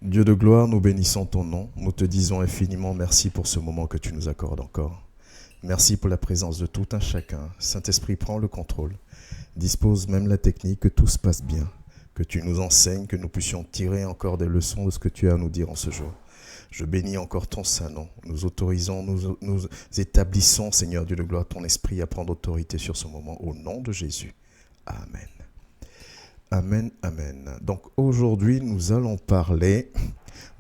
Dieu de gloire, nous bénissons ton nom. Nous te disons infiniment merci pour ce moment que tu nous accordes encore. Merci pour la présence de tout un chacun. Saint-Esprit, prends le contrôle. Dispose même la technique, que tout se passe bien. Que tu nous enseignes, que nous puissions tirer encore des leçons de ce que tu as à nous dire en ce jour. Je bénis encore ton saint nom. Nous autorisons, nous établissons, Seigneur Dieu de gloire, ton esprit à prendre autorité sur ce moment au nom de Jésus. Amen. Amen, amen. Donc aujourd'hui, nous allons parler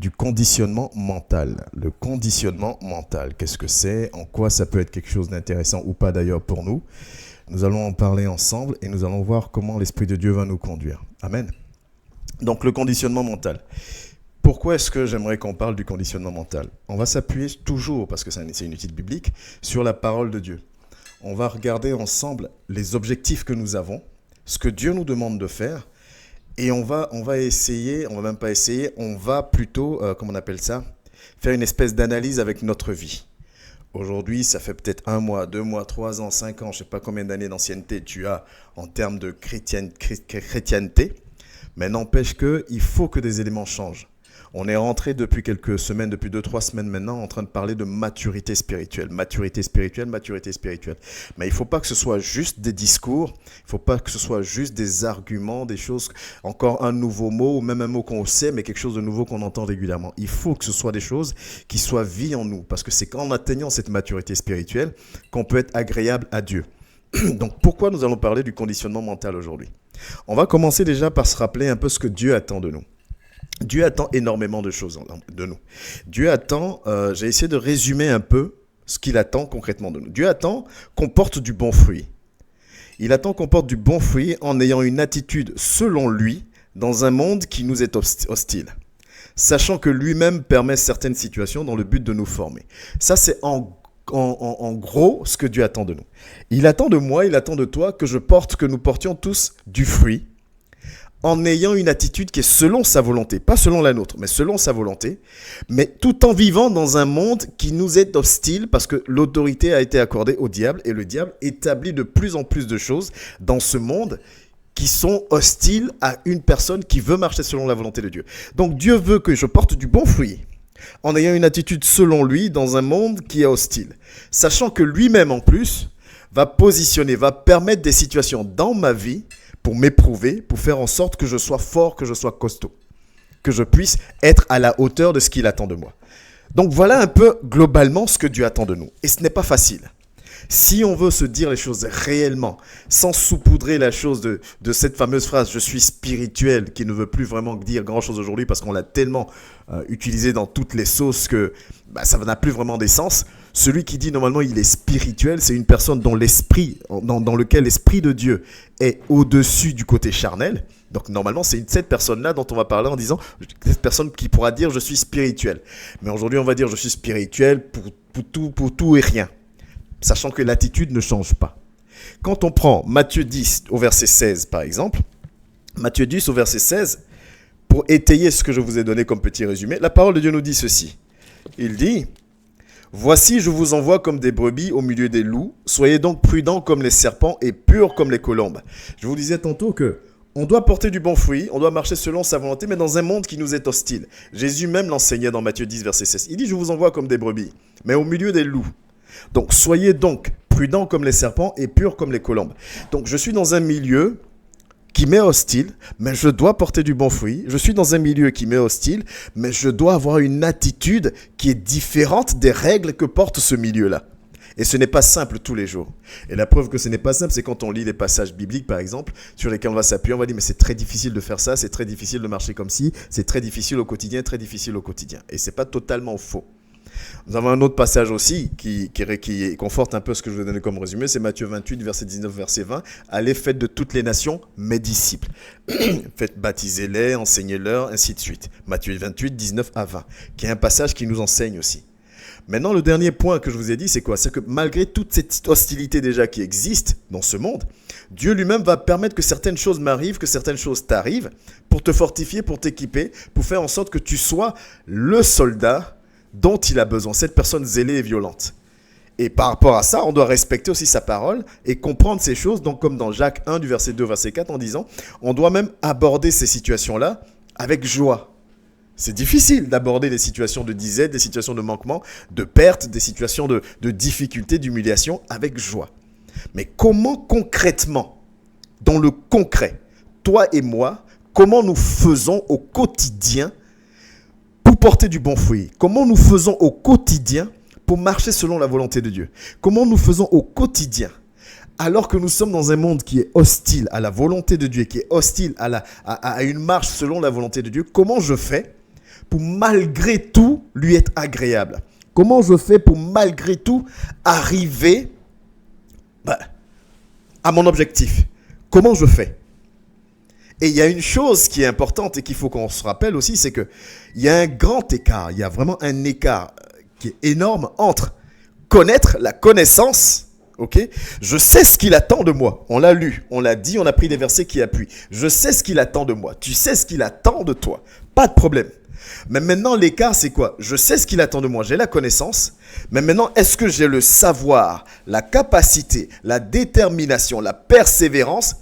du conditionnement mental. Le conditionnement mental, qu'est-ce que c'est? En quoi ça peut être quelque chose d'intéressant ou pas d'ailleurs pour nous? Nous allons en parler ensemble et nous allons voir comment l'Esprit de Dieu va nous conduire. Amen. Donc le conditionnement mental. Pourquoi est-ce que j'aimerais qu'on parle du conditionnement mental? On va s'appuyer toujours, parce que c'est une étude biblique, sur la parole de Dieu. On va regarder ensemble les objectifs que nous avons, ce que Dieu nous demande de faire, et on va essayer, on va même pas essayer, on va plutôt, comment on appelle ça, faire une espèce d'analyse avec notre vie. Aujourd'hui, ça fait peut-être 1 mois, 2 mois, 3 ans, 5 ans, je ne sais pas combien d'années d'ancienneté tu as en termes de chrétienté, mais n'empêche qu'il faut que des éléments changent. On est rentré depuis quelques semaines, depuis 2-3 semaines maintenant, en train de parler de maturité spirituelle. Maturité spirituelle, maturité spirituelle. Mais il ne faut pas que ce soit juste des discours, il ne faut pas que ce soit juste des arguments, des choses, encore un nouveau mot, ou même un mot qu'on sait, mais quelque chose de nouveau qu'on entend régulièrement. Il faut que ce soit des choses qui soient vie en nous, parce que c'est qu'en atteignant cette maturité spirituelle qu'on peut être agréable à Dieu. Donc pourquoi nous allons parler du conditionnement mental aujourd'hui? On va commencer déjà par se rappeler un peu ce que Dieu attend de nous. Dieu attend énormément de choses de nous. Dieu attend, j'ai essayé de résumer un peu ce qu'il attend concrètement de nous. Dieu attend qu'on porte du bon fruit. Il attend qu'on porte du bon fruit en ayant une attitude selon lui dans un monde qui nous est hostile. Sachant que lui-même permet certaines situations dans le but de nous former. Ça, c'est en gros ce que Dieu attend de nous. Il attend de moi, il attend de toi que nous portions tous du fruit, en ayant une attitude qui est selon sa volonté, pas selon la nôtre, mais selon sa volonté, mais tout en vivant dans un monde qui nous est hostile parce que l'autorité a été accordée au diable et le diable établit de plus en plus de choses dans ce monde qui sont hostiles à une personne qui veut marcher selon la volonté de Dieu. Donc Dieu veut que je porte du bon fruit en ayant une attitude selon lui dans un monde qui est hostile, sachant que lui-même en plus va permettre des situations dans ma vie pour m'éprouver, pour faire en sorte que je sois fort, que je sois costaud, que je puisse être à la hauteur de ce qu'il attend de moi. Donc voilà un peu globalement ce que Dieu attend de nous. Et ce n'est pas facile. Si on veut se dire les choses réellement, sans saupoudrer la chose de cette fameuse phrase « je suis spirituel » qui ne veut plus vraiment dire grand-chose aujourd'hui parce qu'on l'a tellement utilisé dans toutes les sauces que ça n'a plus vraiment d'essence. Celui qui dit normalement il est spirituel, c'est une personne dont l'esprit, dans lequel l'esprit de Dieu est au-dessus du côté charnel. Donc normalement c'est cette personne-là dont on va parler en disant cette personne qui pourra dire je suis spirituel. Mais aujourd'hui on va dire je suis spirituel pour tout et rien. Sachant que l'attitude ne change pas. Quand on prend Matthieu 10 au verset 16 par exemple, Matthieu 10 au verset 16, pour étayer ce que je vous ai donné comme petit résumé, la parole de Dieu nous dit ceci. Il dit « Voici, je vous envoie comme des brebis au milieu des loups, soyez donc prudents comme les serpents et purs comme les colombes. » Je vous disais tantôt que on doit porter du bon fruit, on doit marcher selon sa volonté, mais dans un monde qui nous est hostile. Jésus même l'enseignait dans Matthieu 10 verset 16. Il dit « Je vous envoie comme des brebis, mais au milieu des loups. » Donc, soyez donc prudents comme les serpents et purs comme les colombes. Donc, je suis dans un milieu qui m'est hostile, mais je dois porter du bon fruit. Je suis dans un milieu qui m'est hostile, mais je dois avoir une attitude qui est différente des règles que porte ce milieu-là. Et ce n'est pas simple tous les jours. Et la preuve que ce n'est pas simple, c'est quand on lit les passages bibliques, par exemple, sur lesquels on va s'appuyer, on va dire, mais c'est très difficile de faire ça, c'est très difficile de marcher comme ci, c'est très difficile au quotidien, très difficile au quotidien. Et ce n'est pas totalement faux. Nous avons un autre passage aussi qui conforte un peu ce que je vous ai donné comme résumé, c'est Matthieu 28, verset 19, verset 20. Allez, faites de toutes les nations mes disciples. Faites baptisez-les, enseignez-leur, ainsi de suite. Matthieu 28, 19 à 20, qui est un passage qui nous enseigne aussi. Maintenant, le dernier point que je vous ai dit, c'est quoi? C'est que malgré toute cette hostilité déjà qui existe dans ce monde, Dieu lui-même va permettre que certaines choses m'arrivent, que certaines choses t'arrivent, pour te fortifier, pour t'équiper, pour faire en sorte que tu sois le soldat dont il a besoin, cette personne zélée et violente. Et par rapport à ça, on doit respecter aussi sa parole et comprendre ces choses, donc comme dans Jacques 1 du verset 2 au verset 4 en disant, on doit même aborder ces situations-là avec joie. C'est difficile d'aborder des situations de disette, des situations de manquement, de perte, des situations de difficulté, d'humiliation avec joie. Mais comment concrètement, dans le concret, toi et moi, comment nous faisons au quotidien pour porter du bon fruit? Comment nous faisons au quotidien pour marcher selon la volonté de Dieu? Comment nous faisons au quotidien alors que nous sommes dans un monde qui est hostile à la volonté de Dieu, qui est hostile à une marche selon la volonté de Dieu? Comment je fais pour malgré tout lui être agréable? Comment je fais pour malgré tout arriver à mon objectif? Comment je fais? Et il y a une chose qui est importante et qu'il faut qu'on se rappelle aussi, c'est qu'il y a un grand écart, il y a vraiment un écart qui est énorme entre connaître la connaissance, ok? Je sais ce qu'il attend de moi, on l'a lu, on l'a dit, on a pris des versets qui appuient. Je sais ce qu'il attend de moi, tu sais ce qu'il attend de toi, pas de problème. Mais maintenant, l'écart, c'est quoi? Je sais ce qu'il attend de moi, j'ai la connaissance, mais maintenant, est-ce que j'ai le savoir, la capacité, la détermination, la persévérance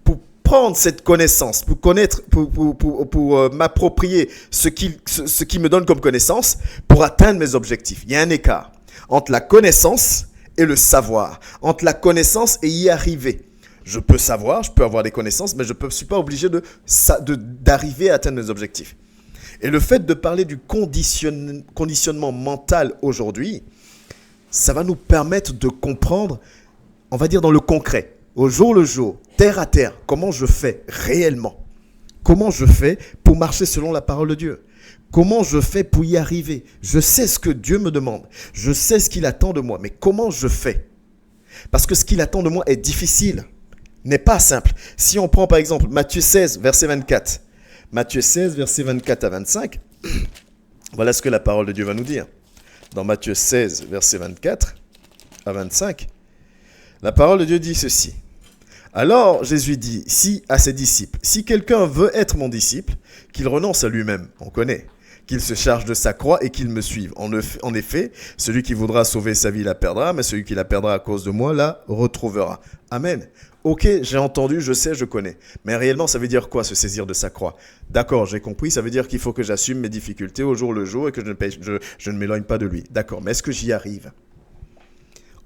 pour prendre cette connaissance, pour connaître, pour m'approprier ce qui me donne comme connaissance pour atteindre mes objectifs? Il y a un écart entre la connaissance et le savoir, entre la connaissance et y arriver. Je peux savoir, je peux avoir des connaissances, mais je ne suis pas obligé d'arriver à atteindre mes objectifs. Et le fait de parler du conditionnement mental aujourd'hui, ça va nous permettre de comprendre, on va dire dans le concret, au jour le jour, terre à terre, comment je fais réellement. Comment je fais pour marcher selon la parole de Dieu. Comment je fais pour y arriver. Je sais ce que Dieu me demande. Je sais ce qu'il attend de moi. Mais comment je fais? Parce que ce qu'il attend de moi est difficile, n'est pas simple. Si on prend par exemple Matthieu 16, verset 24. Matthieu 16, verset 24 à 25. Voilà ce que la parole de Dieu va nous dire. Dans Matthieu 16, verset 24 à 25, la parole de Dieu dit ceci. Alors Jésus dit à ses disciples, si quelqu'un veut être mon disciple, qu'il renonce à lui-même, on connaît, qu'il se charge de sa croix et qu'il me suive. En effet, celui qui voudra sauver sa vie la perdra, mais celui qui la perdra à cause de moi la retrouvera. Amen. Ok, j'ai entendu, je sais, je connais. Mais réellement, ça veut dire quoi, se saisir de sa croix? D'accord, j'ai compris, ça veut dire qu'il faut que j'assume mes difficultés au jour le jour et que je ne m'éloigne pas de lui. D'accord, mais est-ce que j'y arrive?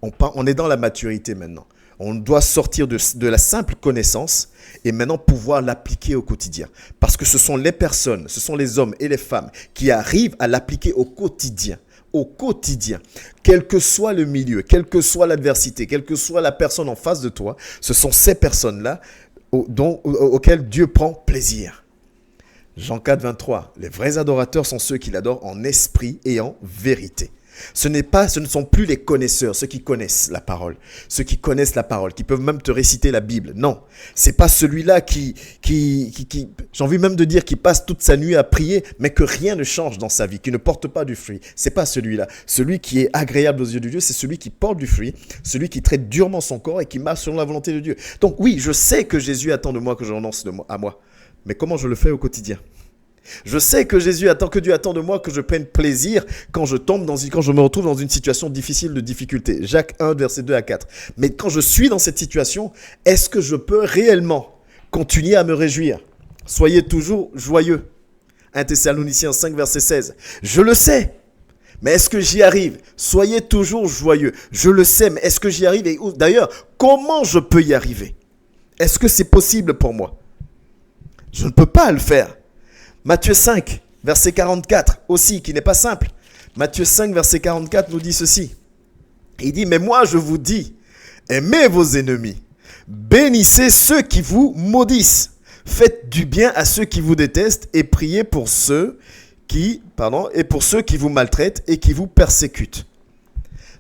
On est dans la maturité maintenant. On doit sortir de la simple connaissance et maintenant pouvoir l'appliquer au quotidien. Parce que ce sont les personnes, ce sont les hommes et les femmes qui arrivent à l'appliquer au quotidien. Au quotidien, quel que soit le milieu, quelle que soit l'adversité, quelle que soit la personne en face de toi, ce sont ces personnes-là auxquelles Dieu prend plaisir. Jean 4, 23, les vrais adorateurs sont ceux qui l'adorent en esprit et en vérité. Ce ne sont plus les connaisseurs, ceux qui connaissent la parole, qui peuvent même te réciter la Bible. Non, c'est pas celui-là qui j'ai envie même de dire, qui passe toute sa nuit à prier, mais que rien ne change dans sa vie, qui ne porte pas du fruit. C'est pas celui-là. Celui qui est agréable aux yeux de Dieu, c'est celui qui porte du fruit, celui qui traite durement son corps et qui marche selon la volonté de Dieu. Donc oui, je sais que Jésus attend de moi que je renonce à moi, mais comment je le fais au quotidien? Je sais que Dieu attend de moi que je prenne plaisir quand je me retrouve dans une situation difficile de difficulté. Jacques 1, verset 2 à 4. Mais quand je suis dans cette situation, est-ce que je peux réellement continuer à me réjouir? Soyez toujours joyeux. 1 Thessaloniciens 5, verset 16. Je le sais, mais est-ce que j'y arrive? Soyez toujours joyeux. Je le sais, mais est-ce que j'y arrive? Et d'ailleurs, comment je peux y arriver? Est-ce que c'est possible pour moi? Je ne peux pas le faire. Matthieu 5, verset 44, aussi, qui n'est pas simple. Matthieu 5, verset 44 nous dit ceci. Il dit, mais moi je vous dis, aimez vos ennemis, bénissez ceux qui vous maudissent, faites du bien à ceux qui vous détestent et priez pour ceux qui vous maltraitent et qui vous persécutent.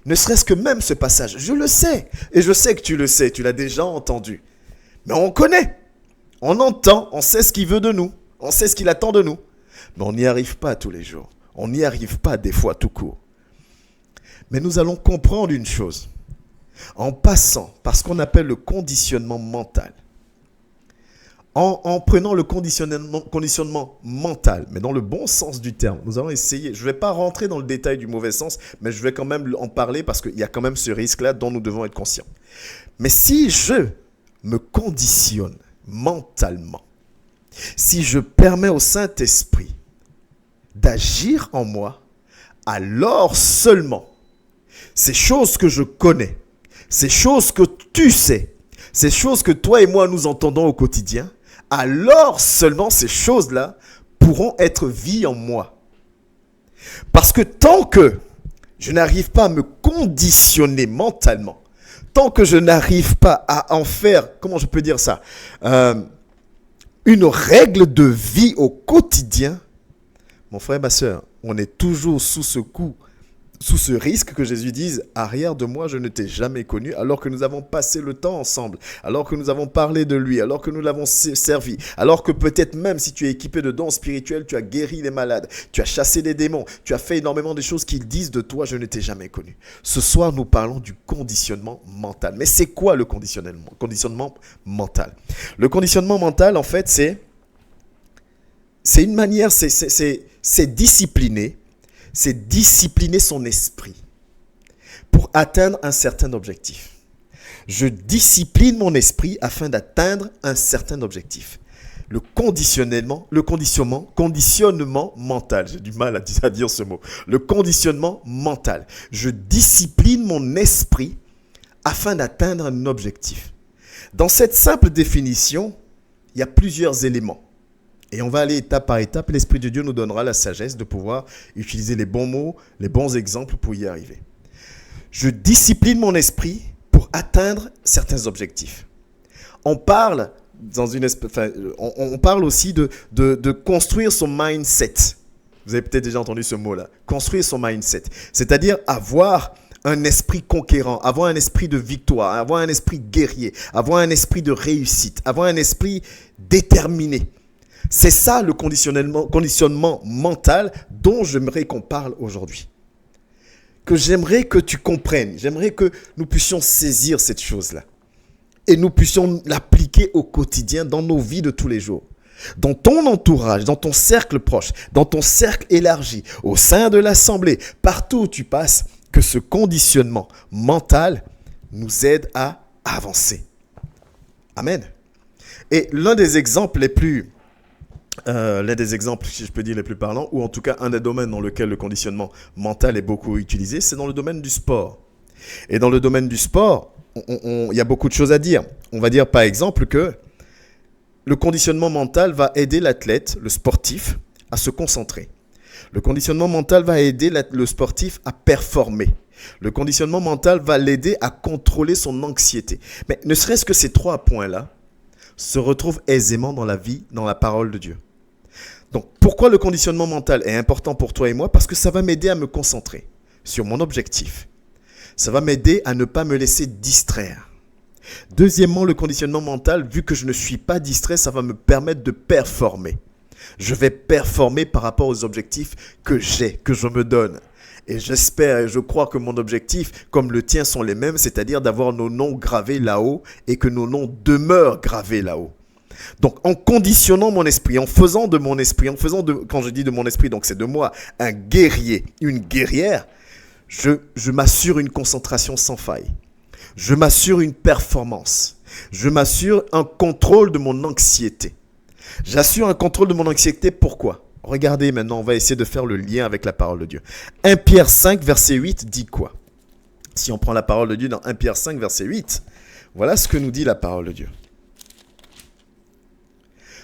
Ne serait-ce que même ce passage, je le sais, et je sais que tu le sais, tu l'as déjà entendu. Mais on connaît, on entend, on sait ce qu'il veut de nous. On sait ce qu'il attend de nous, mais on n'y arrive pas tous les jours. On n'y arrive pas des fois tout court. Mais nous allons comprendre une chose. En passant par ce qu'on appelle le conditionnement mental, en prenant le conditionnement mental, mais dans le bon sens du terme, nous allons essayer, je ne vais pas rentrer dans le détail du mauvais sens, mais je vais quand même en parler parce qu'il y a quand même ce risque-là dont nous devons être conscients. Mais si je me conditionne mentalement, si je permets au Saint-Esprit d'agir en moi, alors seulement, ces choses que je connais, ces choses que tu sais, ces choses que toi et moi nous entendons au quotidien, alors seulement ces choses-là pourront être vie en moi. Parce que tant que je n'arrive pas à me conditionner mentalement, tant que je n'arrive pas à en faire, comment je peux dire ça, une règle de vie au quotidien, mon frère, ma soeur, on est toujours sous ce coup, sous ce risque que Jésus dise « Arrière de moi, je ne t'ai jamais connu » alors que nous avons passé le temps ensemble, alors que nous avons parlé de lui, alors que nous l'avons servi, alors que peut-être même si tu es équipé de dons spirituels, tu as guéri les malades, tu as chassé les démons, tu as fait énormément de choses qu'ils disent de toi « Je ne t'ai jamais connu ». Ce soir, nous parlons du conditionnement mental. Mais c'est quoi le conditionnement mental? Le conditionnement mental, en fait, c'est une manière, c'est discipliner. C'est discipliner son esprit pour atteindre un certain objectif. Je discipline mon esprit afin d'atteindre un certain objectif. Le conditionnement mental. J'ai du mal à dire ce mot. Le conditionnement mental. Je discipline mon esprit afin d'atteindre un objectif. Dans cette simple définition, il y a plusieurs éléments. Et on va aller étape par étape. L'Esprit de Dieu nous donnera la sagesse de pouvoir utiliser les bons mots, les bons exemples pour y arriver. Je discipline mon esprit pour atteindre certains objectifs. On parle aussi de construire son mindset. Vous avez peut-être déjà entendu ce mot-là. Construire son mindset. C'est-à-dire avoir un esprit conquérant, avoir un esprit de victoire, avoir un esprit guerrier, avoir un esprit de réussite, avoir un esprit déterminé. C'est ça le conditionnement mental dont j'aimerais qu'on parle aujourd'hui. Que j'aimerais que tu comprennes, j'aimerais que nous puissions saisir cette chose-là. Et nous puissions l'appliquer au quotidien dans nos vies de tous les jours. Dans ton entourage, dans ton cercle proche, dans ton cercle élargi, au sein de l'assemblée, partout où tu passes, que ce conditionnement mental nous aide à avancer. Amen. Et l'un des exemples, si je peux dire, les plus parlants, ou en tout cas un des domaines dans lequel le conditionnement mental est beaucoup utilisé, c'est dans le domaine du sport. Et dans le domaine du sport, il y a beaucoup de choses à dire. On va dire par exemple que le conditionnement mental va aider l'athlète, le sportif, à se concentrer. Le conditionnement mental va aider le sportif à performer. Le conditionnement mental va l'aider à contrôler son anxiété. Mais ne serait-ce que ces 3 points-là se retrouvent aisément dans la vie, dans la parole de Dieu. Donc, pourquoi le conditionnement mental est important pour toi et moi? Parce que ça va m'aider à me concentrer sur mon objectif. Ça va m'aider à ne pas me laisser distraire. Deuxièmement, le conditionnement mental, vu que je ne suis pas distrait, ça va me permettre de performer. Je vais performer par rapport aux objectifs que je me donne. Et j'espère et je crois que mon objectif, comme le tien, sont les mêmes, c'est-à-dire d'avoir nos noms gravés là-haut et que nos noms demeurent gravés là-haut. Donc, en conditionnant mon esprit, en faisant de mon esprit, quand je dis de mon esprit, donc c'est de moi, un guerrier, une guerrière, je m'assure une concentration sans faille. Je m'assure une performance. Je m'assure un contrôle de mon anxiété. J'assure un contrôle de mon anxiété, pourquoi? Regardez maintenant, on va essayer de faire le lien avec la parole de Dieu. 1 Pierre 5, verset 8 dit quoi? Si on prend la parole de Dieu dans 1 Pierre 5, verset 8, voilà ce que nous dit la parole de Dieu.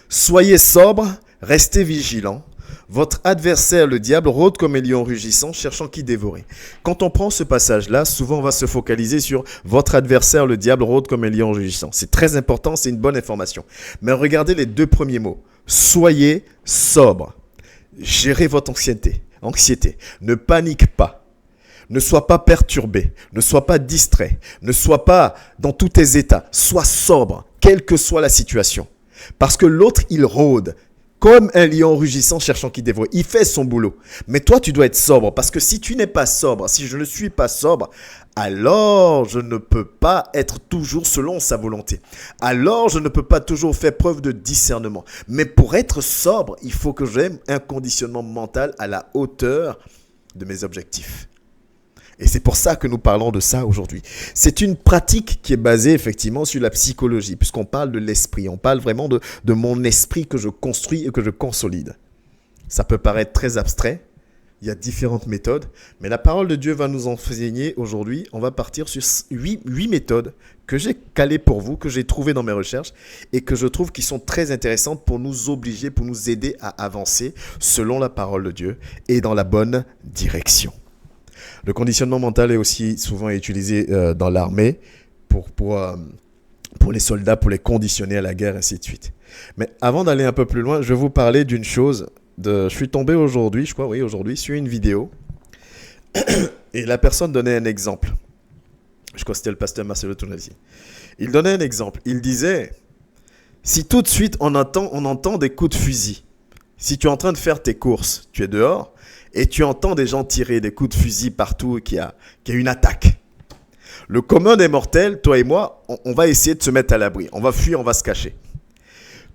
Soyez sobres, restez vigilants. Votre adversaire, le diable, rôde comme un lion rugissant, cherchant qui dévorer. Quand on prend ce passage-là, souvent on va se focaliser sur votre adversaire, le diable, rôde comme un lion rugissant. C'est très important, c'est une bonne information. Mais regardez les 2 premiers mots. Soyez sobres. Gérez votre anxiété. Ne panique pas. Ne sois pas perturbé. Ne sois pas distrait. Ne sois pas dans tous tes états. Sois sobre, quelle que soit la situation. Parce que l'autre, il rôde comme un lion rugissant cherchant qui dévore. Il fait son boulot. Mais toi, tu dois être sobre. Parce que si tu n'es pas sobre, si je ne suis pas sobre, alors je ne peux pas être toujours selon sa volonté. Alors je ne peux pas toujours faire preuve de discernement. Mais pour être sobre, il faut que j'aie un conditionnement mental à la hauteur de mes objectifs. Et c'est pour ça que nous parlons de ça aujourd'hui. C'est une pratique qui est basée effectivement sur la psychologie, puisqu'on parle de l'esprit. On parle vraiment de mon esprit que je construis et que je consolide. Ça peut paraître très abstrait. Il y a différentes méthodes. Mais la parole de Dieu va nous enseigner aujourd'hui. On va partir sur 8 méthodes que j'ai calées pour vous, que j'ai trouvées dans mes recherches et que je trouve qui sont très intéressantes pour nous obliger, pour nous aider à avancer selon la parole de Dieu et dans la bonne direction. Le conditionnement mental est aussi souvent utilisé dans l'armée pour les soldats, pour les conditionner à la guerre, ainsi de suite. Mais avant d'aller un peu plus loin, je vais vous parler d'une chose. Je suis tombé aujourd'hui, sur une vidéo. Et la personne donnait un exemple. Je crois que c'était le pasteur Marcelo Tonelli. Il donnait un exemple. Il disait, si tout de suite on entend des coups de fusil, si tu es en train de faire tes courses, tu es dehors, et tu entends des gens tirer des coups de fusil partout, qu'il y a une attaque. Le commun des mortels, toi et moi, on va essayer de se mettre à l'abri. On va fuir, on va se cacher.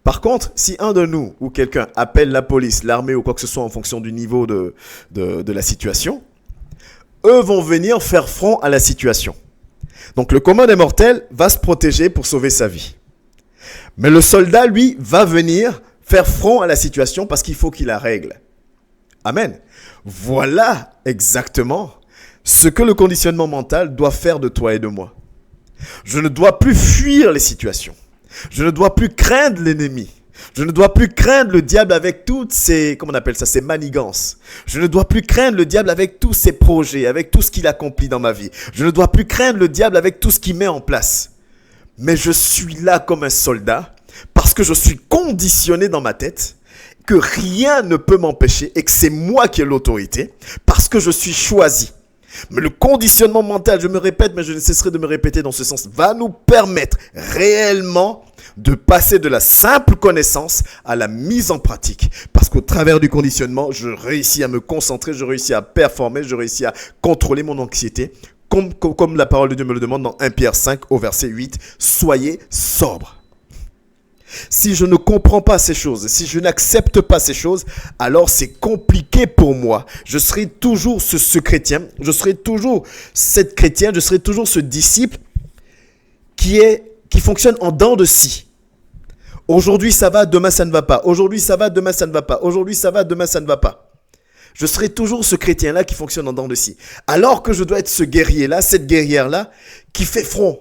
Par contre, si un de nous ou quelqu'un appelle la police, l'armée ou quoi que ce soit en fonction du niveau de la situation, eux vont venir faire front à la situation. Donc le commun des mortels va se protéger pour sauver sa vie. Mais le soldat, lui, va venir faire front à la situation parce qu'il faut qu'il la règle. Amen. Voilà exactement ce que le conditionnement mental doit faire de toi et de moi. Je ne dois plus fuir les situations. Je ne dois plus craindre l'ennemi. Je ne dois plus craindre le diable avec toutes ses, ses manigances. Je ne dois plus craindre le diable avec tous ses projets, avec tout ce qu'il accomplit dans ma vie. Je ne dois plus craindre le diable avec tout ce qu'il met en place. Mais je suis là comme un soldat parce que je suis conditionné dans ma tête que rien ne peut m'empêcher et que c'est moi qui ai l'autorité parce que je suis choisi. Mais le conditionnement mental, je me répète, mais je ne cesserai de me répéter dans ce sens, va nous permettre réellement de passer de la simple connaissance à la mise en pratique. Parce qu'au travers du conditionnement, je réussis à me concentrer, je réussis à performer, je réussis à contrôler mon anxiété. Comme la parole de Dieu me le demande dans 1 Pierre 5 au verset 8, soyez sobres. Si je ne comprends pas ces choses, si je n'accepte pas ces choses, alors c'est compliqué pour moi. Je serai toujours ce chrétien, je serai toujours cette chrétienne, je serai toujours ce disciple qui fonctionne en dents de scie. Aujourd'hui ça va, demain ça ne va pas. Aujourd'hui ça va, demain ça ne va pas. Aujourd'hui ça va, demain ça ne va pas. Je serai toujours ce chrétien-là qui fonctionne en dents de scie. Alors que je dois être ce guerrier-là, cette guerrière-là qui fait front.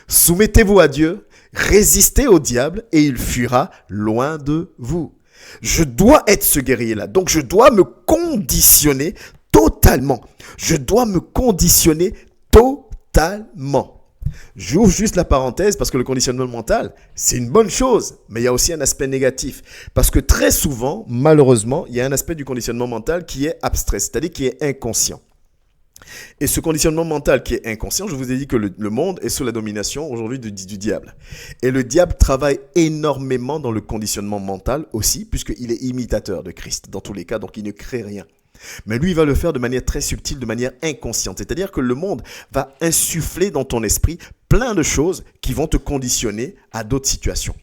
Soumettez-vous à Dieu. Résistez au diable et il fuira loin de vous. Je dois être ce guerrier-là. Donc, je dois me conditionner totalement. Je dois me conditionner totalement. J'ouvre juste la parenthèse parce que le conditionnement mental, c'est une bonne chose, mais il y a aussi un aspect négatif. Parce que très souvent, malheureusement, il y a un aspect du conditionnement mental qui est abstrait, c'est-à-dire qui est inconscient. Et ce conditionnement mental qui est inconscient, je vous ai dit que le monde est sous la domination aujourd'hui du diable. Et le diable travaille énormément dans le conditionnement mental aussi, puisqu'il est imitateur de Christ dans tous les cas, donc il ne crée rien. Mais lui, il va le faire de manière très subtile, de manière inconsciente. C'est-à-dire que le monde va insuffler dans ton esprit plein de choses qui vont te conditionner à d'autres situations.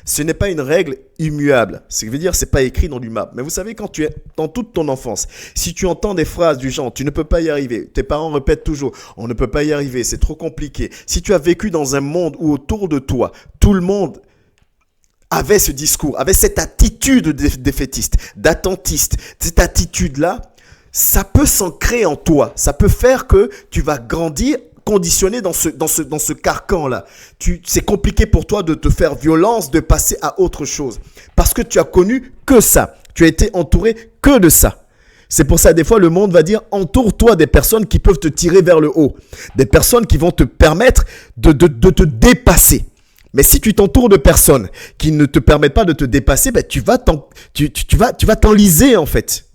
Ce n'est pas une règle immuable. Ce qui veut dire, c'est pas écrit dans du map. Mais vous savez, quand tu es dans toute ton enfance, si tu entends des phrases du genre, tu ne peux pas y arriver, tes parents répètent toujours, on ne peut pas y arriver, c'est trop compliqué. Si tu as vécu dans un monde où autour de toi, tout le monde avait ce discours, avait cette attitude défaitiste, d'attentiste, cette attitude-là, ça peut s'ancrer en toi. Ça peut faire que tu vas grandir conditionné dans ce carcan-là. C'est compliqué pour toi de te faire violence, de passer à autre chose. Parce que tu as connu que ça. Tu as été entouré que de ça. C'est pour ça, des fois, le monde va dire, entoure-toi des personnes qui peuvent te tirer vers le haut. Des personnes qui vont te permettre de te dépasser. Mais si tu t'entoures de personnes qui ne te permettent pas de te dépasser, ben tu vas t'enliser, en fait.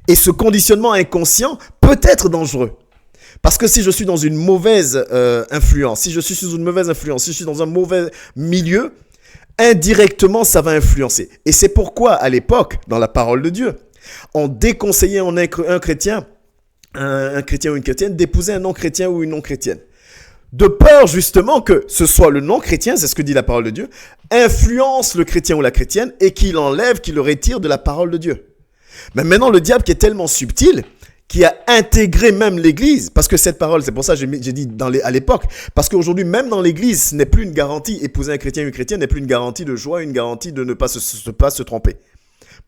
Et ce conditionnement inconscient peut être dangereux. Parce que si je suis dans une mauvaise influence, si je suis sous une mauvaise influence, si je suis dans un mauvais milieu, indirectement, ça va influencer. Et c'est pourquoi, à l'époque, dans la parole de Dieu, on déconseillait un chrétien ou une chrétienne d'épouser un non-chrétien ou une non-chrétienne. De peur, justement, que ce soit le non-chrétien, c'est ce que dit la parole de Dieu, influence le chrétien ou la chrétienne et qu'il le retire de la parole de Dieu. Mais maintenant, le diable qui est tellement subtil, qui a intégré même l'église, parce que cette parole, c'est pour ça que j'ai dit à l'époque, parce qu'aujourd'hui, même dans l'église, ce n'est plus une garantie, épouser un chrétien ou une chrétienne n'est plus une garantie de joie, une garantie de ne pas se tromper.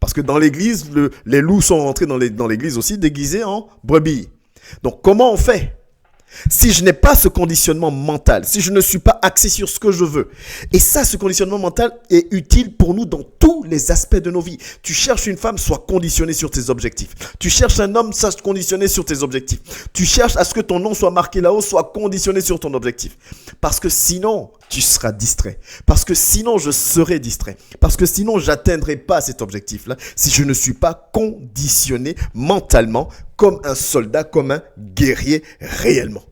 Parce que dans l'église, les loups sont rentrés dans l'église aussi déguisés en brebis. Donc comment on fait ? Si je n'ai pas ce conditionnement mental, si je ne suis pas axé sur ce que je veux. Et ça, ce conditionnement mental est utile pour nous dans tous les aspects de nos vies. Tu cherches une femme, sois conditionné sur tes objectifs. Tu cherches un homme, sois conditionné sur tes objectifs. Tu cherches à ce que ton nom soit marqué là-haut, sois conditionné sur ton objectif. Parce que sinon, tu seras distrait. Parce que sinon, je serai distrait. Parce que sinon, je n'atteindrai pas cet objectif-là si je ne suis pas conditionné mentalement comme un soldat, comme un guerrier réellement.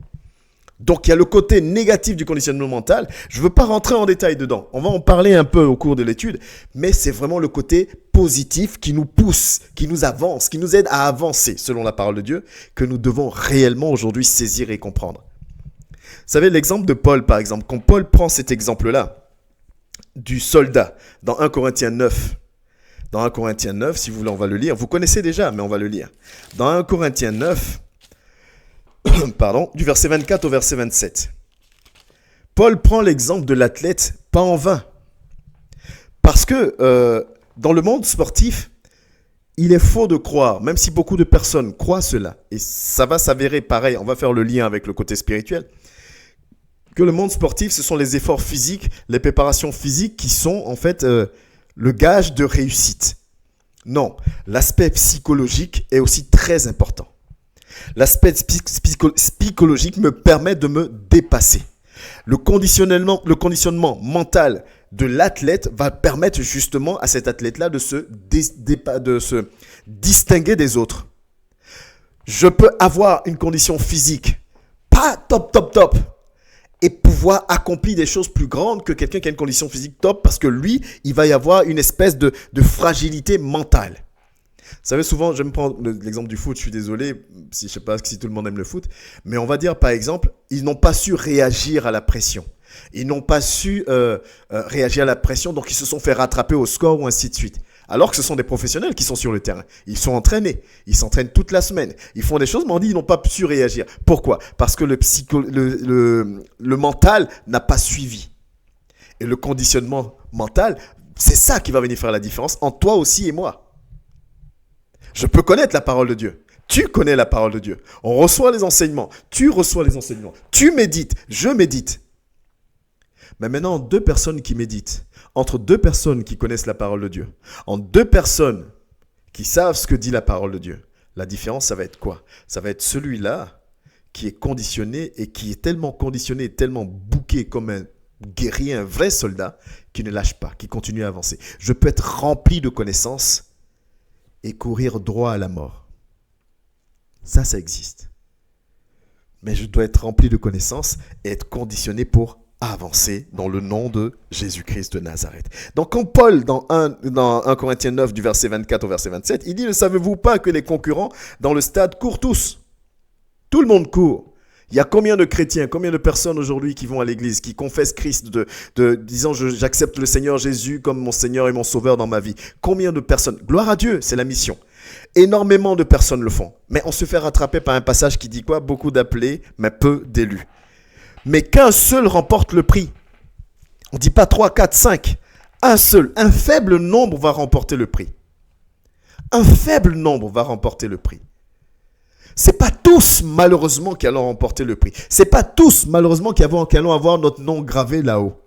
Donc, il y a le côté négatif du conditionnement mental. Je ne veux pas rentrer en détail dedans. On va en parler un peu au cours de l'étude. Mais c'est vraiment le côté positif qui nous pousse, qui nous avance, qui nous aide à avancer selon la parole de Dieu, que nous devons réellement aujourd'hui saisir et comprendre. Vous savez, l'exemple de Paul, par exemple, quand Paul prend cet exemple-là, du soldat, dans 1 Corinthiens 9, dans 1 Corinthiens 9, si vous voulez, on va le lire. Vous connaissez déjà, mais on va le lire. Dans 1 Corinthiens 9, du verset 24 au verset 27. Paul prend l'exemple de l'athlète pas en vain. Parce que dans le monde sportif, il est faux de croire, même si beaucoup de personnes croient cela, et ça va s'avérer pareil, on va faire le lien avec le côté spirituel, que le monde sportif, ce sont les efforts physiques, les préparations physiques qui sont en fait le gage de réussite. Non, l'aspect psychologique est aussi très important. L'aspect psychologique me permet de me dépasser. Le conditionnement mental de l'athlète va permettre justement à cet athlète-là de se distinguer des autres. Je peux avoir une condition physique pas top, et pouvoir accomplir des choses plus grandes que quelqu'un qui a une condition physique top, parce que lui, il va y avoir une espèce de fragilité mentale. Vous savez, souvent, je me prends l'exemple du foot, je suis désolé, je ne sais pas si tout le monde aime le foot, mais on va dire par exemple, ils n'ont pas su réagir à la pression. Ils n'ont pas su réagir à la pression, donc ils se sont fait rattraper au score ou ainsi de suite. Alors que ce sont des professionnels qui sont sur le terrain. Ils sont entraînés, ils s'entraînent toute la semaine. Ils font des choses, mais on dit qu'ils n'ont pas su réagir. Pourquoi ? Parce que le mental n'a pas suivi. Et le conditionnement mental, c'est ça qui va venir faire la différence entre toi aussi et moi. Je peux connaître la parole de Dieu. Tu connais la parole de Dieu. On reçoit les enseignements. Tu reçois les enseignements. Tu médites. Je médite. Mais maintenant, deux personnes qui méditent, entre deux personnes qui connaissent la parole de Dieu, entre deux personnes qui savent ce que dit la parole de Dieu, la différence, ça va être quoi ? Ça va être celui-là qui est conditionné et qui est tellement conditionné, tellement bouqué comme un guerrier, un vrai soldat, qui ne lâche pas, qui continue à avancer. Je peux être rempli de connaissances et courir droit à la mort. Ça existe. Mais je dois être rempli de connaissances et être conditionné pour avancer dans le nom de Jésus-Christ de Nazareth. Donc quand Paul, dans 1 Corinthiens 9, du verset 24 au verset 27, il dit « Ne savez-vous pas que les concurrents dans le stade courent tous ?» Tout le monde court. Il y a combien de chrétiens, combien de personnes aujourd'hui qui vont à l'église, qui confessent Christ, disant j'accepte le Seigneur Jésus comme mon Seigneur et mon Sauveur dans ma vie. Combien de personnes ? Gloire à Dieu, c'est la mission. Énormément de personnes le font. Mais on se fait rattraper par un passage qui dit quoi ? Beaucoup d'appelés, mais peu d'élus. Mais qu'un seul remporte le prix. On ne dit pas 3, 4, 5. Un seul, un faible nombre va remporter le prix. Un faible nombre va remporter le prix. C'est pas tous, malheureusement, qui allons remporter le prix. C'est pas tous, malheureusement, qui allons avoir notre nom gravé là-haut.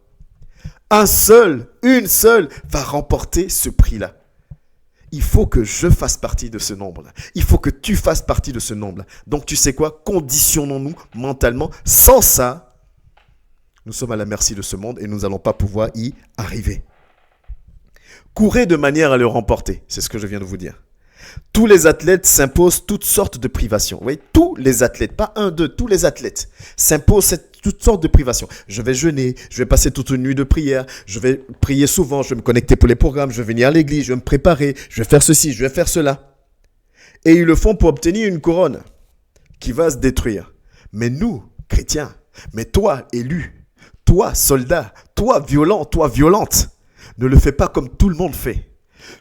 Un seul, une seule va remporter ce prix-là. Il faut que je fasse partie de ce nombre-là. Il faut que tu fasses partie de ce nombre-là. Donc, tu sais quoi ? Conditionnons-nous mentalement. Sans ça, nous sommes à la merci de ce monde et nous n'allons pas pouvoir y arriver. Courez de manière à le remporter. C'est ce que je viens de vous dire. Tous les athlètes s'imposent toutes sortes de privations. Vous voyez, tous les athlètes, pas un, deux, tous les athlètes s'imposent toutes sortes de privations. Je vais jeûner, je vais passer toute une nuit de prière, je vais prier souvent, je vais me connecter pour les programmes, je vais venir à l'église, je vais me préparer, je vais faire ceci, je vais faire cela. Et ils le font pour obtenir une couronne qui va se détruire. Mais nous, chrétiens, mais toi, élu, toi, soldat, toi, violent, toi, violente, ne le fais pas comme tout le monde fait.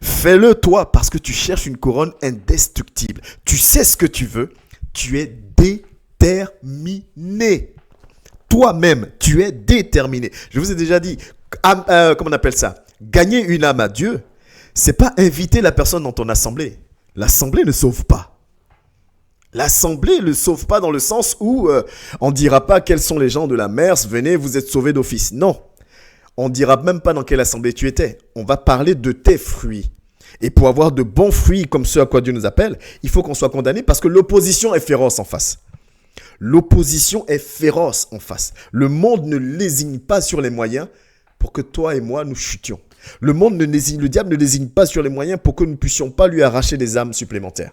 Fais-le toi parce que tu cherches une couronne indestructible. Tu sais ce que tu veux. Tu es déterminé. Toi-même, tu es déterminé. Je vous ai déjà dit, comment on appelle ça ? Gagner une âme à Dieu, C'est pas inviter la personne dans ton assemblée. L'assemblée ne sauve pas. L'assemblée ne sauve pas dans le sens où on ne dira pas quels sont les gens de la MERS, venez, vous êtes sauvés d'office. Non. On ne dira même pas dans quelle assemblée tu étais. On va parler de tes fruits. Et pour avoir de bons fruits comme ceux à quoi Dieu nous appelle, il faut qu'on soit condamné parce que l'opposition est féroce en face. L'opposition est féroce en face. Le monde ne lésigne pas sur les moyens pour que toi et moi nous chutions. Le diable ne lésigne pas sur les moyens pour que nous ne puissions pas lui arracher des âmes supplémentaires.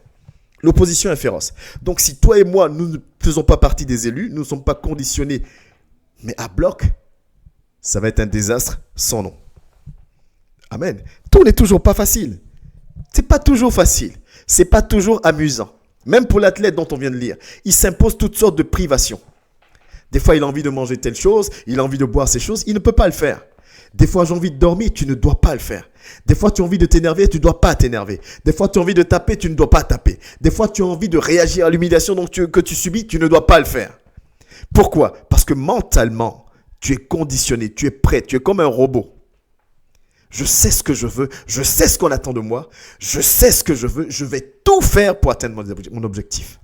L'opposition est féroce. Donc si toi et moi, nous ne faisons pas partie des élus, nous ne sommes pas conditionnés, mais à bloc, ça va être un désastre sans nom. Amen. Tout n'est toujours pas facile. C'est pas toujours facile. C'est pas toujours amusant. Même pour l'athlète dont on vient de lire, il s'impose toutes sortes de privations. Des fois, il a envie de manger telle chose, il a envie de boire ces choses, il ne peut pas le faire. Des fois, j'ai envie de dormir, tu ne dois pas le faire. Des fois, tu as envie de t'énerver, tu ne dois pas t'énerver. Des fois, tu as envie de taper, tu ne dois pas taper. Des fois, tu as envie de réagir à l'humiliation que tu subis, tu ne dois pas le faire. Pourquoi? Parce que mentalement, tu es conditionné, tu es prêt, tu es comme un robot. Je sais ce que je veux, je sais ce qu'on attend de moi, je sais ce que je veux, je vais tout faire pour atteindre mon objectif.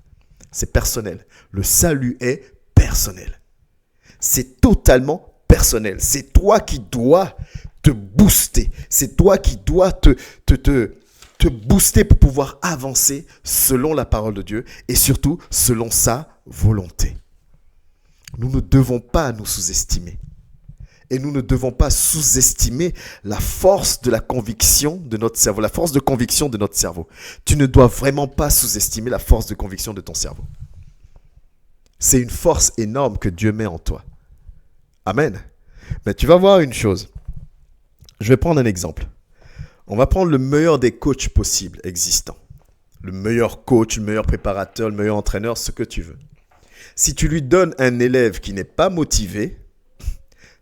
C'est personnel. Le salut est personnel. C'est totalement personnel. C'est toi qui dois te booster. C'est toi qui dois te booster pour pouvoir avancer selon la parole de Dieu et surtout selon sa volonté. Nous ne devons pas nous sous-estimer. Et nous ne devons pas sous-estimer la force de la conviction de notre cerveau, la force de conviction de notre cerveau. Tu ne dois vraiment pas sous-estimer la force de conviction de ton cerveau. C'est une force énorme que Dieu met en toi. Amen. Mais tu vas voir une chose. Je vais prendre un exemple. On va prendre le meilleur des coachs possibles existants. Le meilleur coach, le meilleur préparateur, le meilleur entraîneur, ce que tu veux. Si tu lui donnes un élève qui n'est pas motivé,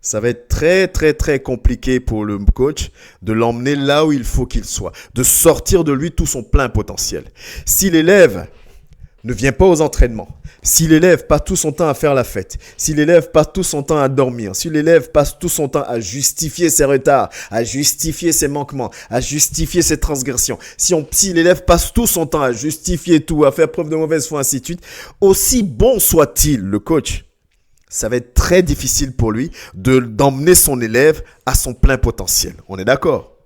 ça va être très, très, très compliqué pour le coach de l'emmener là où il faut qu'il soit, de sortir de lui tout son plein potentiel. Si l'élève ne vient pas aux entraînements, si l'élève passe tout son temps à faire la fête, si l'élève passe tout son temps à dormir, si l'élève passe tout son temps à justifier ses retards, à justifier ses manquements, à justifier ses transgressions, si l'élève passe tout son temps à justifier tout, à faire preuve de mauvaise foi, ainsi de suite, aussi bon soit-il le coach, ça va être très difficile pour lui d'emmener son élève à son plein potentiel. On est d'accord?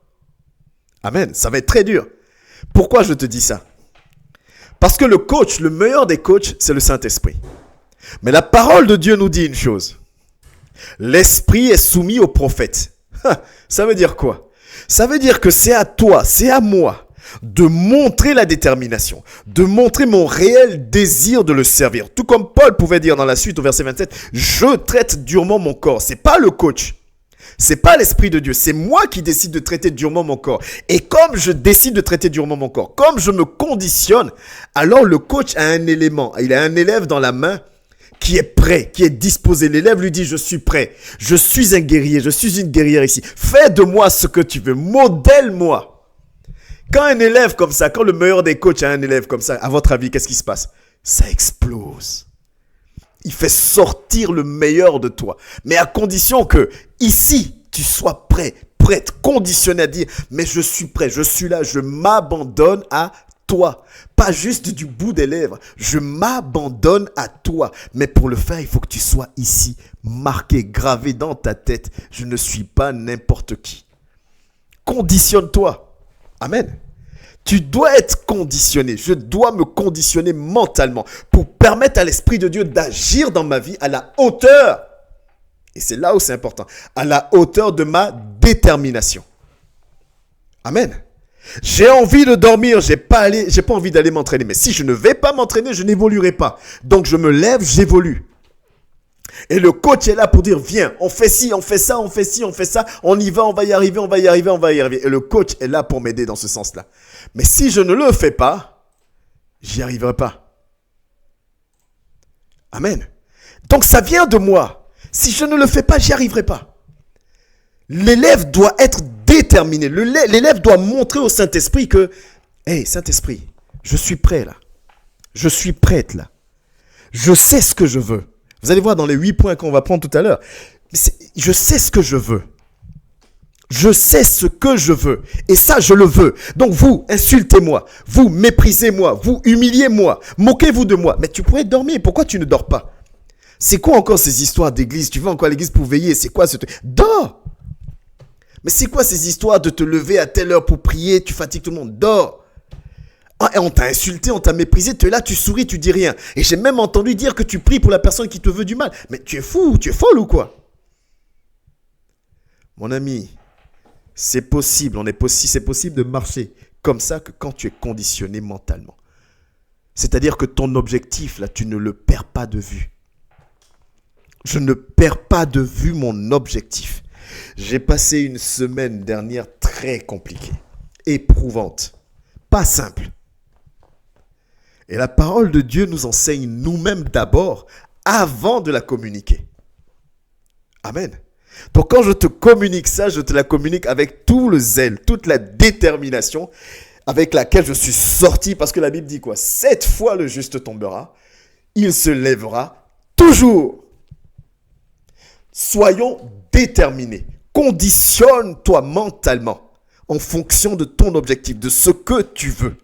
Amen. Ça va être très dur. Pourquoi je te dis ça? Parce que le coach, le meilleur des coachs, c'est le Saint-Esprit. Mais la parole de Dieu nous dit une chose. L'Esprit est soumis au prophète. Ça veut dire quoi? Ça veut dire que c'est à toi, c'est à moi de montrer la détermination, de montrer mon réel désir de le servir. Tout comme Paul pouvait dire dans la suite au verset 27, je traite durement mon corps. C'est pas le coach. C'est pas l'Esprit de Dieu, c'est moi qui décide de traiter durement mon corps. Et comme je décide de traiter durement mon corps, comme je me conditionne, alors le coach a un élément, il a un élève dans la main qui est prêt, qui est disposé. L'élève lui dit, je suis prêt, je suis un guerrier, je suis une guerrière ici. Fais de moi ce que tu veux, modèle-moi. Quand un élève comme ça, quand le meilleur des coachs a un élève comme ça, à votre avis, qu'est-ce qui se passe? Ça explose. Il fait sortir le meilleur de toi. Mais à condition que, ici, tu sois prêt, prête, conditionné à dire, mais je suis prêt, je suis là, je m'abandonne à toi. Pas juste du bout des lèvres, je m'abandonne à toi. Mais pour le faire, il faut que tu sois ici, marqué, gravé dans ta tête. Je ne suis pas n'importe qui. Conditionne-toi. Amen. Tu dois être conditionné. Je dois me conditionner mentalement pour permettre à l'Esprit de Dieu d'agir dans ma vie à la hauteur. Et c'est là où c'est important. À la hauteur de ma détermination. Amen. J'ai envie de dormir. J'ai pas envie d'aller m'entraîner. Mais si je ne vais pas m'entraîner, je n'évoluerai pas. Donc je me lève, j'évolue. Et le coach est là pour dire, viens, on fait ci, on fait ça, on fait ci, on fait ça, on y va, on va y arriver, on va y arriver, on va y arriver. Et le coach est là pour m'aider dans ce sens-là. Mais si je ne le fais pas, j'y arriverai pas. Amen. Donc ça vient de moi. Si je ne le fais pas, j'y arriverai pas. L'élève doit être déterminé. L'élève doit montrer au Saint-Esprit que, hey, Saint-Esprit, je suis prêt là. Je suis prête là. Je sais ce que je veux. Vous allez voir dans les 8 points qu'on va prendre tout à l'heure. Je sais ce que je veux. Je sais ce que je veux. Et ça, je le veux. Donc vous, insultez-moi. Vous, méprisez-moi. Vous, humiliez-moi. Moquez-vous de moi. Mais tu pourrais dormir. Pourquoi tu ne dors pas? C'est quoi encore ces histoires d'église? Tu vas encore à l'église pour veiller. C'est quoi ce truc? Dors! Mais c'est quoi ces histoires de te lever à telle heure pour prier? Tu fatigues tout le monde. Dors! Ah, et on t'a insulté, on t'a méprisé. Tu es là, tu souris, tu dis rien. Et j'ai même entendu dire que tu pries pour la personne qui te veut du mal. Mais tu es fou, tu es folle ou quoi? Mon ami, c'est possible, c'est possible de marcher comme ça que quand tu es conditionné mentalement. C'est-à-dire que ton objectif, là, tu ne le perds pas de vue. Je ne perds pas de vue mon objectif. J'ai passé une semaine dernière très compliquée, éprouvante, pas simple. Et la parole de Dieu nous enseigne nous-mêmes d'abord, avant de la communiquer. Amen. Donc quand je te communique ça, je te la communique avec tout le zèle, toute la détermination avec laquelle je suis sorti. Parce que la Bible dit quoi? 7 fois le juste tombera, il se lèvera toujours. Soyons déterminés. Conditionne-toi mentalement en fonction de ton objectif, de ce que tu veux.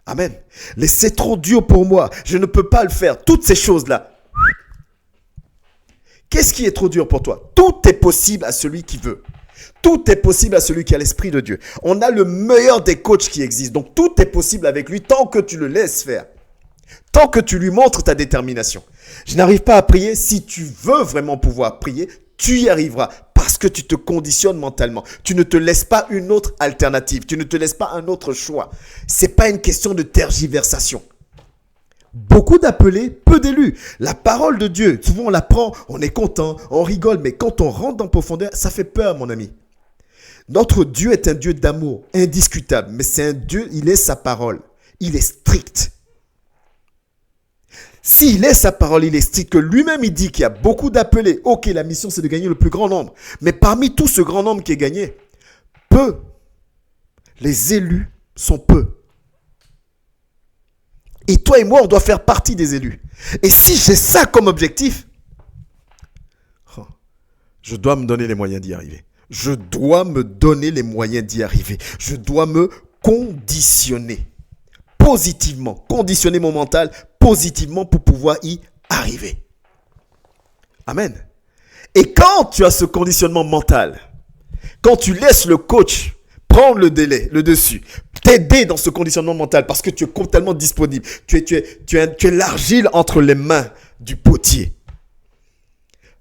Amen. C'est trop dur pour moi. Je ne peux pas le faire. Toutes ces choses-là. Qu'est-ce qui est trop dur pour toi? Tout est possible à celui qui veut. Tout est possible à celui qui a l'Esprit de Dieu. On a le meilleur des coachs qui existent. Donc tout est possible avec lui tant que tu le laisses faire. Tant que tu lui montres ta détermination. Je n'arrive pas à prier. Si tu veux vraiment pouvoir prier, tu y arriveras. Parce que tu te conditionnes mentalement. Tu ne te laisses pas une autre alternative. Tu ne te laisses pas un autre choix. Ce n'est pas une question de tergiversation. Beaucoup d'appelés, peu d'élus. La parole de Dieu, souvent on la prend, on est content, on rigole. Mais quand on rentre dans profondeur, ça fait peur, mon ami. Notre Dieu est un Dieu d'amour, indiscutable. Mais c'est un Dieu, il est sa parole. Il est strict. S'il est sa parole, il est strict, que lui-même il dit qu'il y a beaucoup d'appelés. Ok, la mission c'est de gagner le plus grand nombre. Mais parmi tout ce grand nombre qui est gagné, peu, les élus sont peu. Et toi et moi, on doit faire partie des élus. Et si j'ai ça comme objectif, je dois me donner les moyens d'y arriver. Je dois me donner les moyens d'y arriver. Je dois me conditionner positivement, conditionner mon mental positivement pour pouvoir y arriver. Amen. Et quand tu as ce conditionnement mental, quand tu laisses le coach prendre le dessus, t'aider dans ce conditionnement mental parce que tu es totalement disponible, tu es l'argile entre les mains du potier.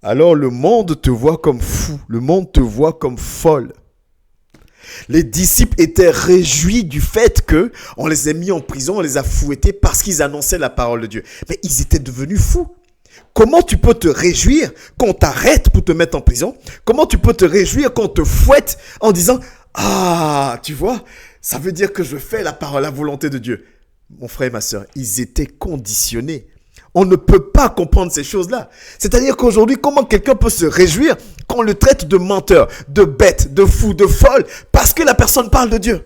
Alors le monde te voit comme fou, le monde te voit comme folle. Les disciples étaient réjouis du fait qu'on les a mis en prison, on les a fouettés parce qu'ils annonçaient la parole de Dieu. Mais ils étaient devenus fous. Comment tu peux te réjouir qu'on t'arrête pour te mettre en prison? Comment tu peux te réjouir qu'on te fouette en disant « Ah, tu vois, ça veut dire que je fais la parole, la volonté de Dieu. » Mon frère et ma soeur, ils étaient conditionnés. On ne peut pas comprendre ces choses-là. C'est-à-dire qu'aujourd'hui, comment quelqu'un peut se réjouir qu'on le traite de menteur, de bête, de fou, de folle, parce que la personne parle de Dieu?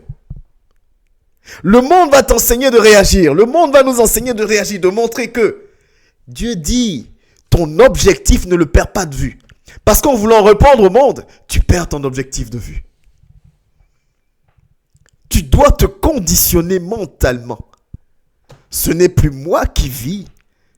Le monde va t'enseigner de réagir. Le monde va nous enseigner de réagir, de montrer que Dieu dit, ton objectif ne le perds pas de vue. Parce qu'en voulant répondre au monde, tu perds ton objectif de vue. Tu dois te conditionner mentalement. Ce n'est plus moi qui vis.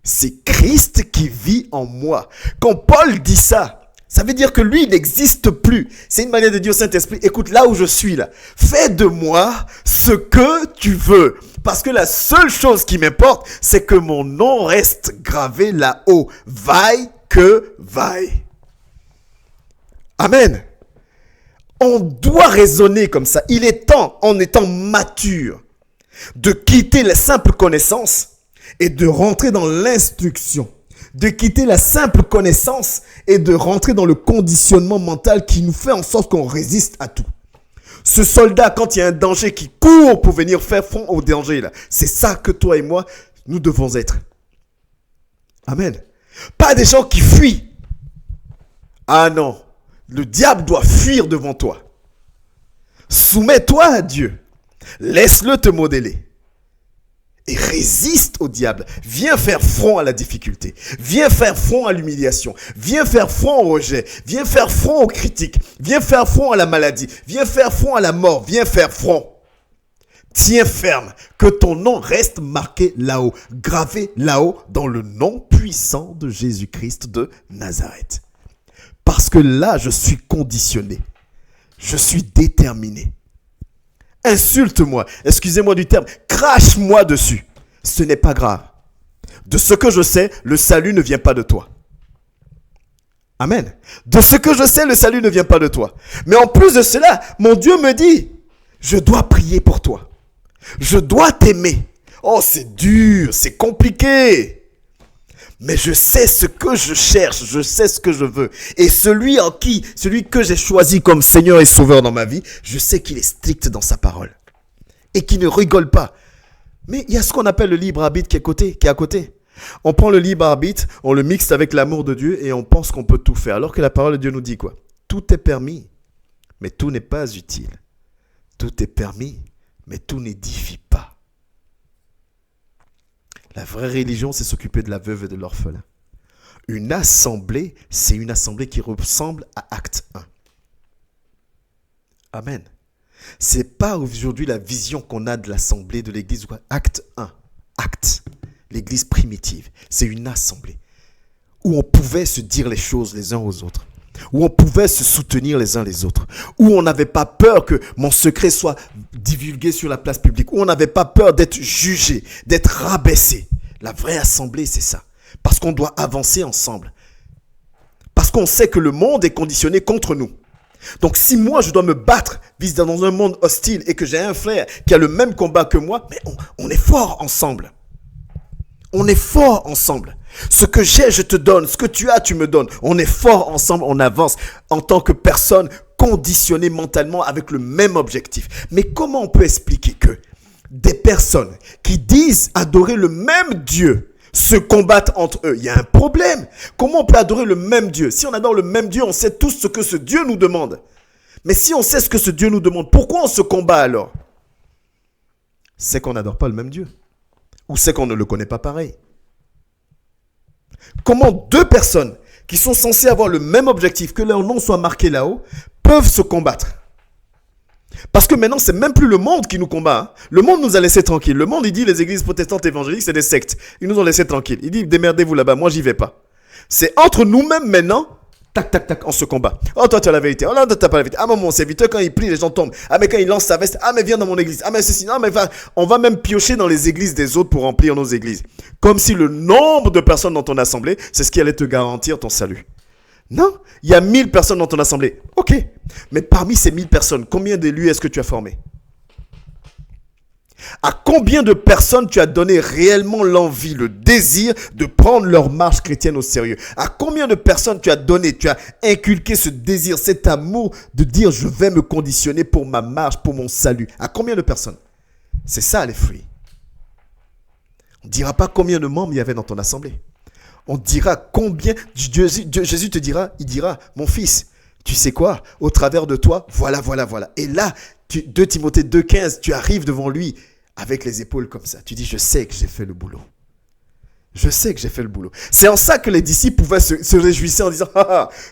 C'est Christ qui vit en moi. Quand Paul dit ça, ça veut dire que lui, il n'existe plus. C'est une manière de dire au Saint-Esprit, écoute, là où je suis là, fais de moi ce que tu veux. Parce que la seule chose qui m'importe, c'est que mon nom reste gravé là-haut. Vaille que vaille. Amen. On doit raisonner comme ça. Il est temps, en étant mature, de quitter les simples connaissances et de rentrer dans l'instruction, de quitter la simple connaissance et de rentrer dans le conditionnement mental qui nous fait en sorte qu'on résiste à tout. Ce soldat, quand il y a un danger qui court pour venir faire front au danger, là, c'est ça que toi et moi, nous devons être. Amen. Pas des gens qui fuient. Ah non, le diable doit fuir devant toi. Soumets-toi à Dieu. Laisse-le te modeler. Et résiste au diable. Viens faire front à la difficulté. Viens faire front à l'humiliation. Viens faire front au rejet. Viens faire front aux critiques. Viens faire front à la maladie. Viens faire front à la mort. Viens faire front. Tiens ferme, que ton nom reste marqué là-haut, gravé là-haut dans le nom puissant de Jésus-Christ de Nazareth. Parce que là, je suis conditionné. Je suis déterminé. Insulte-moi, excusez-moi du terme, crache-moi dessus. Ce n'est pas grave. De ce que je sais, le salut ne vient pas de toi. Amen. De ce que je sais, le salut ne vient pas de toi. Mais en plus de cela, mon Dieu me dit, je dois prier pour toi. Je dois t'aimer. Oh, c'est dur, c'est compliqué. Mais je sais ce que je cherche, je sais ce que je veux. Et celui que j'ai choisi comme Seigneur et Sauveur dans ma vie, je sais qu'il est strict dans sa parole. Et qu'il ne rigole pas. Mais il y a ce qu'on appelle le libre arbitre qui est à côté. On prend le libre arbitre, on le mixe avec l'amour de Dieu et on pense qu'on peut tout faire. Alors que la parole de Dieu nous dit quoi? Tout est permis, mais tout n'est pas utile. Tout est permis, mais tout n'édifie pas. La vraie religion, c'est s'occuper de la veuve et de l'orphelin. Une assemblée, c'est une assemblée qui ressemble à Acte 1. Amen. C'est pas aujourd'hui la vision qu'on a de l'assemblée de l'église. Acte 1. Acte. L'église primitive. C'est une assemblée où on pouvait se dire les choses les uns aux autres. Où on pouvait se soutenir les uns les autres, où on n'avait pas peur que mon secret soit divulgué sur la place publique, où on n'avait pas peur d'être jugé, d'être rabaissé. La vraie assemblée, c'est ça. Parce qu'on doit avancer ensemble. Parce qu'on sait que le monde est conditionné contre nous. Donc si moi je dois me battre dans un monde hostile et que j'ai un frère qui a le même combat que moi, mais on est fort ensemble. On est fort ensemble. Ce que j'ai, je te donne. Ce que tu as, tu me donnes. On est fort ensemble, on avance en tant que personne conditionnée mentalement avec le même objectif. Mais comment on peut expliquer que des personnes qui disent adorer le même Dieu se combattent entre eux? Il y a un problème. Comment on peut adorer le même Dieu? Si on adore le même Dieu, on sait tous ce que ce Dieu nous demande. Mais si on sait ce que ce Dieu nous demande, pourquoi on se combat alors? C'est qu'on n'adore pas le même Dieu. Ou c'est qu'on ne le connaît pas pareil. Comment deux personnes qui sont censées avoir le même objectif, que leur nom soit marqué là-haut, peuvent se combattre? Parce que maintenant, c'est même plus le monde qui nous combat. Hein. Le monde nous a laissé tranquilles. Le monde, il dit les églises protestantes évangéliques, c'est des sectes. Ils nous ont laissé tranquilles. Il dit, démerdez-vous là-bas, moi, j'y vais pas. C'est entre nous-mêmes maintenant, tac, tac, tac, on se combat. Oh, toi, tu as la vérité. Oh, non, toi, tu n'as pas la vérité. Ah, mon serviteur, quand il prie, les gens tombent. Ah, mais quand il lance sa veste, ah, mais viens dans mon église. Ah, mais ceci, non, mais on va même piocher dans les églises des autres pour remplir nos églises. Comme si le nombre de personnes dans ton assemblée, c'est ce qui allait te garantir ton salut. Non, il y a 1000 personnes dans ton assemblée. Ok, mais parmi ces 1000 personnes, combien d'élus est-ce que tu as formés? À combien de personnes tu as donné réellement l'envie, le désir de prendre leur marche chrétienne au sérieux? À combien de personnes tu as donné, tu as inculqué ce désir, cet amour de dire je vais me conditionner pour ma marche, pour mon salut? À combien de personnes? C'est ça les fruits. On ne dira pas combien de membres il y avait dans ton assemblée. On dira combien, Jésus te dira, il dira, mon fils, tu sais quoi, au travers de toi, voilà. Et là, 2 Timothée 2,15, tu arrives devant lui avec les épaules comme ça. Tu dis, je sais que j'ai fait le boulot. Je sais que j'ai fait le boulot. C'est en ça que les disciples pouvaient se réjouir en disant,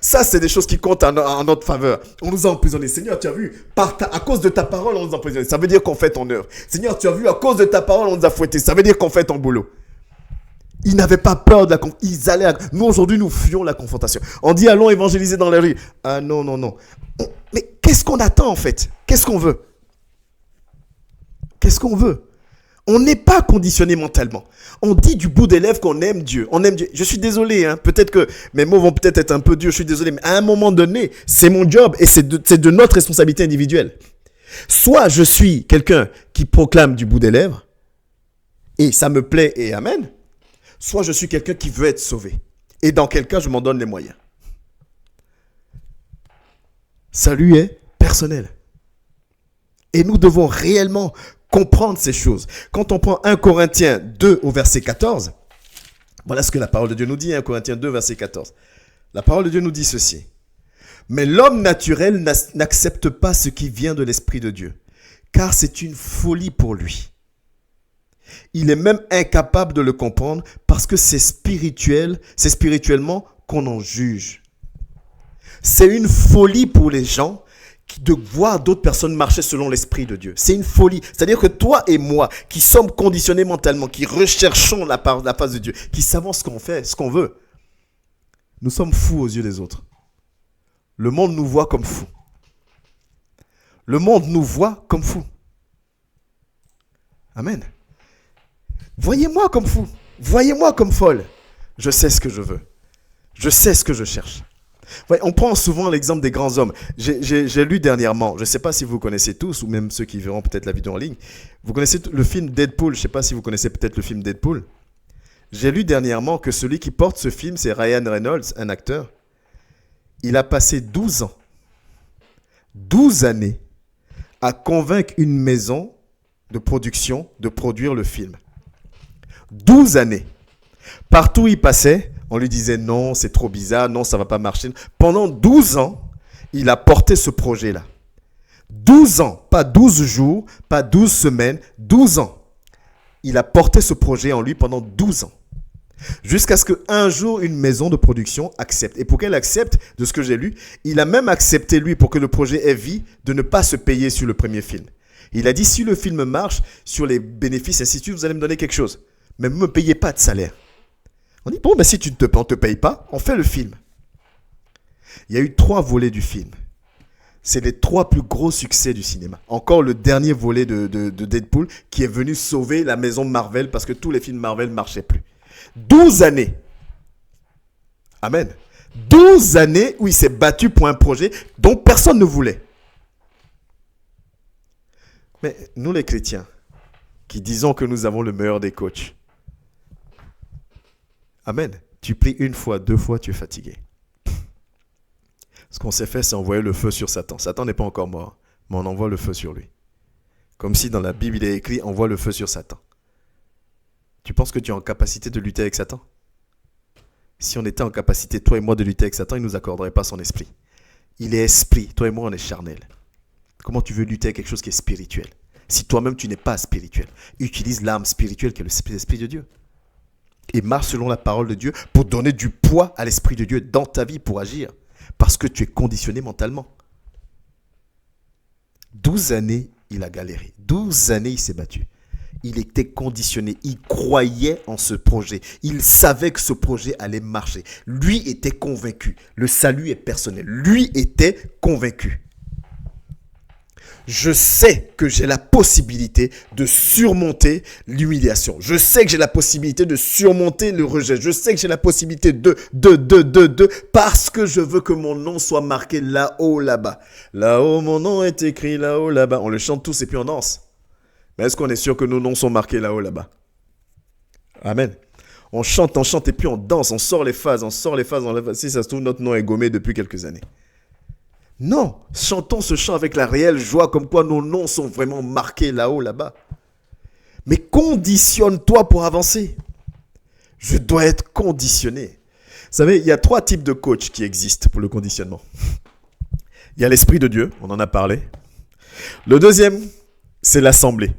ça c'est des choses qui comptent en notre faveur. On nous a emprisonnés. Seigneur, tu as vu, à cause de ta parole, on nous a emprisonnés. Ça veut dire qu'on fait ton œuvre. Seigneur, tu as vu, à cause de ta parole, on nous a fouettés. Ça veut dire qu'on fait ton boulot. Ils n'avaient pas peur de la confrontation. Ils allaient. Nous, aujourd'hui, nous fuyons la confrontation. On dit, allons évangéliser dans les rues. Ah non. Mais qu'est-ce qu'on attend, en fait? Qu'est-ce qu'on veut? Qu'est-ce qu'on veut? On n'est pas conditionné mentalement. On dit du bout des lèvres qu'on aime Dieu. On aime Dieu. Je suis désolé, hein. Peut-être que mes mots vont peut-être être un peu durs. Je suis désolé. Mais à un moment donné, c'est mon job et c'est de notre responsabilité individuelle. Soit je suis quelqu'un qui proclame du bout des lèvres et ça me plaît et amen. Soit je suis quelqu'un qui veut être sauvé. Et dans quel cas, je m'en donne les moyens. Salut est personnel. Et nous devons réellement comprendre ces choses. Quand on prend 1 Corinthiens 2 au verset 14, voilà ce que la parole de Dieu nous dit, 1 Corinthiens 2 verset 14. La parole de Dieu nous dit ceci. Mais l'homme naturel n'accepte pas ce qui vient de l'Esprit de Dieu, car c'est une folie pour lui. Il est même incapable de le comprendre parce que c'est spirituel, c'est spirituellement qu'on en juge. C'est une folie pour les gens de voir d'autres personnes marcher selon l'Esprit de Dieu. C'est une folie. C'est-à-dire que toi et moi, qui sommes conditionnés mentalement, qui recherchons la face de Dieu, qui savons ce qu'on fait, ce qu'on veut, nous sommes fous aux yeux des autres. Le monde nous voit comme fous. Le monde nous voit comme fous. Amen. Voyez-moi comme fou. Voyez-moi comme folle. Je sais ce que je veux. Je sais ce que je cherche. Ouais, on prend souvent l'exemple des grands hommes. J'ai lu dernièrement, je ne sais pas si vous connaissez tous, ou même ceux qui verront peut-être la vidéo en ligne, vous connaissez le film Deadpool, je ne sais pas si vous connaissez peut-être le film Deadpool. J'ai lu dernièrement que celui qui porte ce film, c'est Ryan Reynolds, un acteur. Il a passé 12 ans, 12 années, à convaincre une maison de production de produire le film. 12 années. Partout où il passait, on lui disait non, c'est trop bizarre, non, ça ne va pas marcher. Pendant 12 ans, il a porté ce projet-là. 12 ans, pas 12 jours, pas 12 semaines, 12 ans. Il a porté ce projet en lui pendant 12 ans. Jusqu'à ce qu'un jour, une maison de production accepte. Et pour qu'elle accepte, de ce que j'ai lu, il a même accepté, lui, pour que le projet ait vie, de ne pas se payer sur le premier film. Il a dit, si le film marche, sur les bénéfices, ainsi de suite, vous allez me donner quelque chose. Mais ne me payez pas de salaire. On dit, bon, ben si on ne te paye pas, on fait le film. Il y a eu 3 volets du film. C'est les 3 plus gros succès du cinéma. Encore le dernier volet de Deadpool qui est venu sauver la maison Marvel parce que tous les films Marvel ne marchaient plus. 12 années. Amen. 12 années où il s'est battu pour un projet dont personne ne voulait. Mais nous les chrétiens, qui disons que nous avons le meilleur des coachs, amen. Tu pries 1 fois, 2 fois, tu es fatigué. Ce qu'on s'est fait, c'est envoyer le feu sur Satan. Satan n'est pas encore mort, mais on envoie le feu sur lui. Comme si dans la Bible, il est écrit, envoie le feu sur Satan. Tu penses que tu es en capacité de lutter avec Satan? Si on était en capacité, toi et moi, de lutter avec Satan, il ne nous accorderait pas son esprit. Il est esprit, toi et moi, on est charnel. Comment tu veux lutter avec quelque chose qui est spirituel? Si toi-même, tu n'es pas spirituel, utilise l'âme spirituelle qui est l'esprit de Dieu. Et marche selon la parole de Dieu pour donner du poids à l'Esprit de Dieu dans ta vie pour agir. Parce que tu es conditionné mentalement. 12 années, il a galéré. 12 années, il s'est battu. Il était conditionné. Il croyait en ce projet. Il savait que ce projet allait marcher. Lui était convaincu. Le salut est personnel. Lui était convaincu. Je sais que j'ai la possibilité de surmonter l'humiliation. Je sais que j'ai la possibilité de surmonter le rejet. Je sais que j'ai la possibilité parce que je veux que mon nom soit marqué là-haut, là-bas. Là-haut, mon nom est écrit là-haut, là-bas. On le chante tous et puis on danse. Mais est-ce qu'on est sûr que nos noms sont marqués là-haut, là-bas? Amen. On chante et puis on danse. On sort les phases. Si ça se trouve, notre nom est gommé depuis quelques années. Non, chantons ce chant avec la réelle joie, comme quoi nos noms sont vraiment marqués là-haut, là-bas. Mais conditionne-toi pour avancer. Je dois être conditionné. Vous savez, il y a 3 types de coachs qui existent pour le conditionnement. Il y a l'Esprit de Dieu, on en a parlé. Le deuxième, c'est l'assemblée.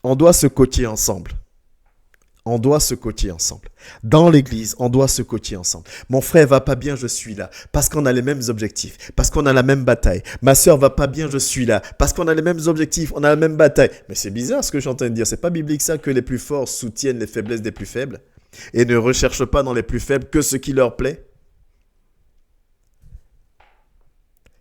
On doit se coacher ensemble. On doit se coacher ensemble. Dans l'église, on doit se coacher ensemble. Mon frère va pas bien, je suis là. Parce qu'on a les mêmes objectifs. Parce qu'on a la même bataille. Ma soeur va pas bien, je suis là. Parce qu'on a les mêmes objectifs, on a la même bataille. Mais c'est bizarre ce que je suis en train de dire. C'est pas biblique ça que les plus forts soutiennent les faiblesses des plus faibles et ne recherchent pas dans les plus faibles que ce qui leur plaît.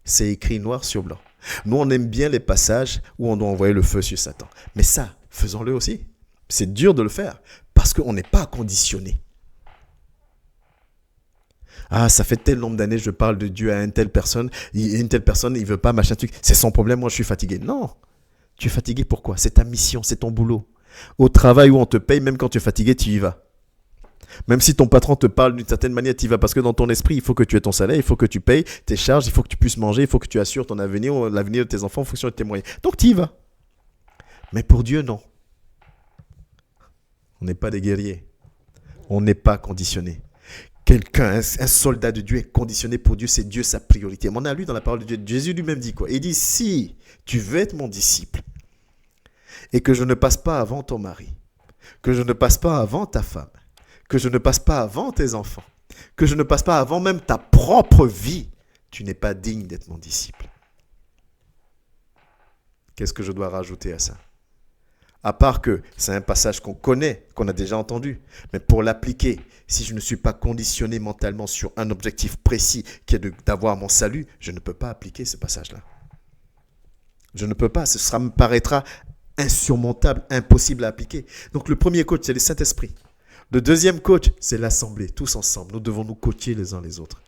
C'est écrit noir sur blanc. Nous, on aime bien les passages où on doit envoyer le feu sur Satan. Mais ça, faisons-le aussi. C'est dur de le faire. Parce qu'on n'est pas conditionné. Ah, ça fait tel nombre d'années, je parle de Dieu à une telle personne, il ne veut pas, machin truc. C'est son problème, moi je suis fatigué. Non, tu es fatigué pourquoi? C'est ta mission, c'est ton boulot. Au travail où on te paye, même quand tu es fatigué, tu y vas. Même si ton patron te parle d'une certaine manière, tu y vas. Parce que dans ton esprit, il faut que tu aies ton salaire, il faut que tu payes tes charges, il faut que tu puisses manger, il faut que tu assures ton avenir, l'avenir de tes enfants en fonction de tes moyens. Donc tu y vas. Mais pour Dieu, non. On n'est pas des guerriers. On n'est pas conditionné. Quelqu'un, un soldat de Dieu est conditionné pour Dieu. C'est Dieu sa priorité. On a lu dans la parole de Dieu. Jésus lui-même dit quoi? Il dit, si tu veux être mon disciple, et que je ne passe pas avant ton mari, que je ne passe pas avant ta femme, que je ne passe pas avant tes enfants, que je ne passe pas avant même ta propre vie, tu n'es pas digne d'être mon disciple. Qu'est-ce que je dois rajouter à ça? À part que c'est un passage qu'on connaît, qu'on a déjà entendu, mais pour l'appliquer, si je ne suis pas conditionné mentalement sur un objectif précis qui est d'avoir mon salut, je ne peux pas appliquer ce passage-là. Je ne peux pas, ça me paraîtra insurmontable, impossible à appliquer. Donc le premier coach, c'est le Saint-Esprit. Le deuxième coach, c'est l'assemblée, tous ensemble. Nous devons nous coacher les uns les autres.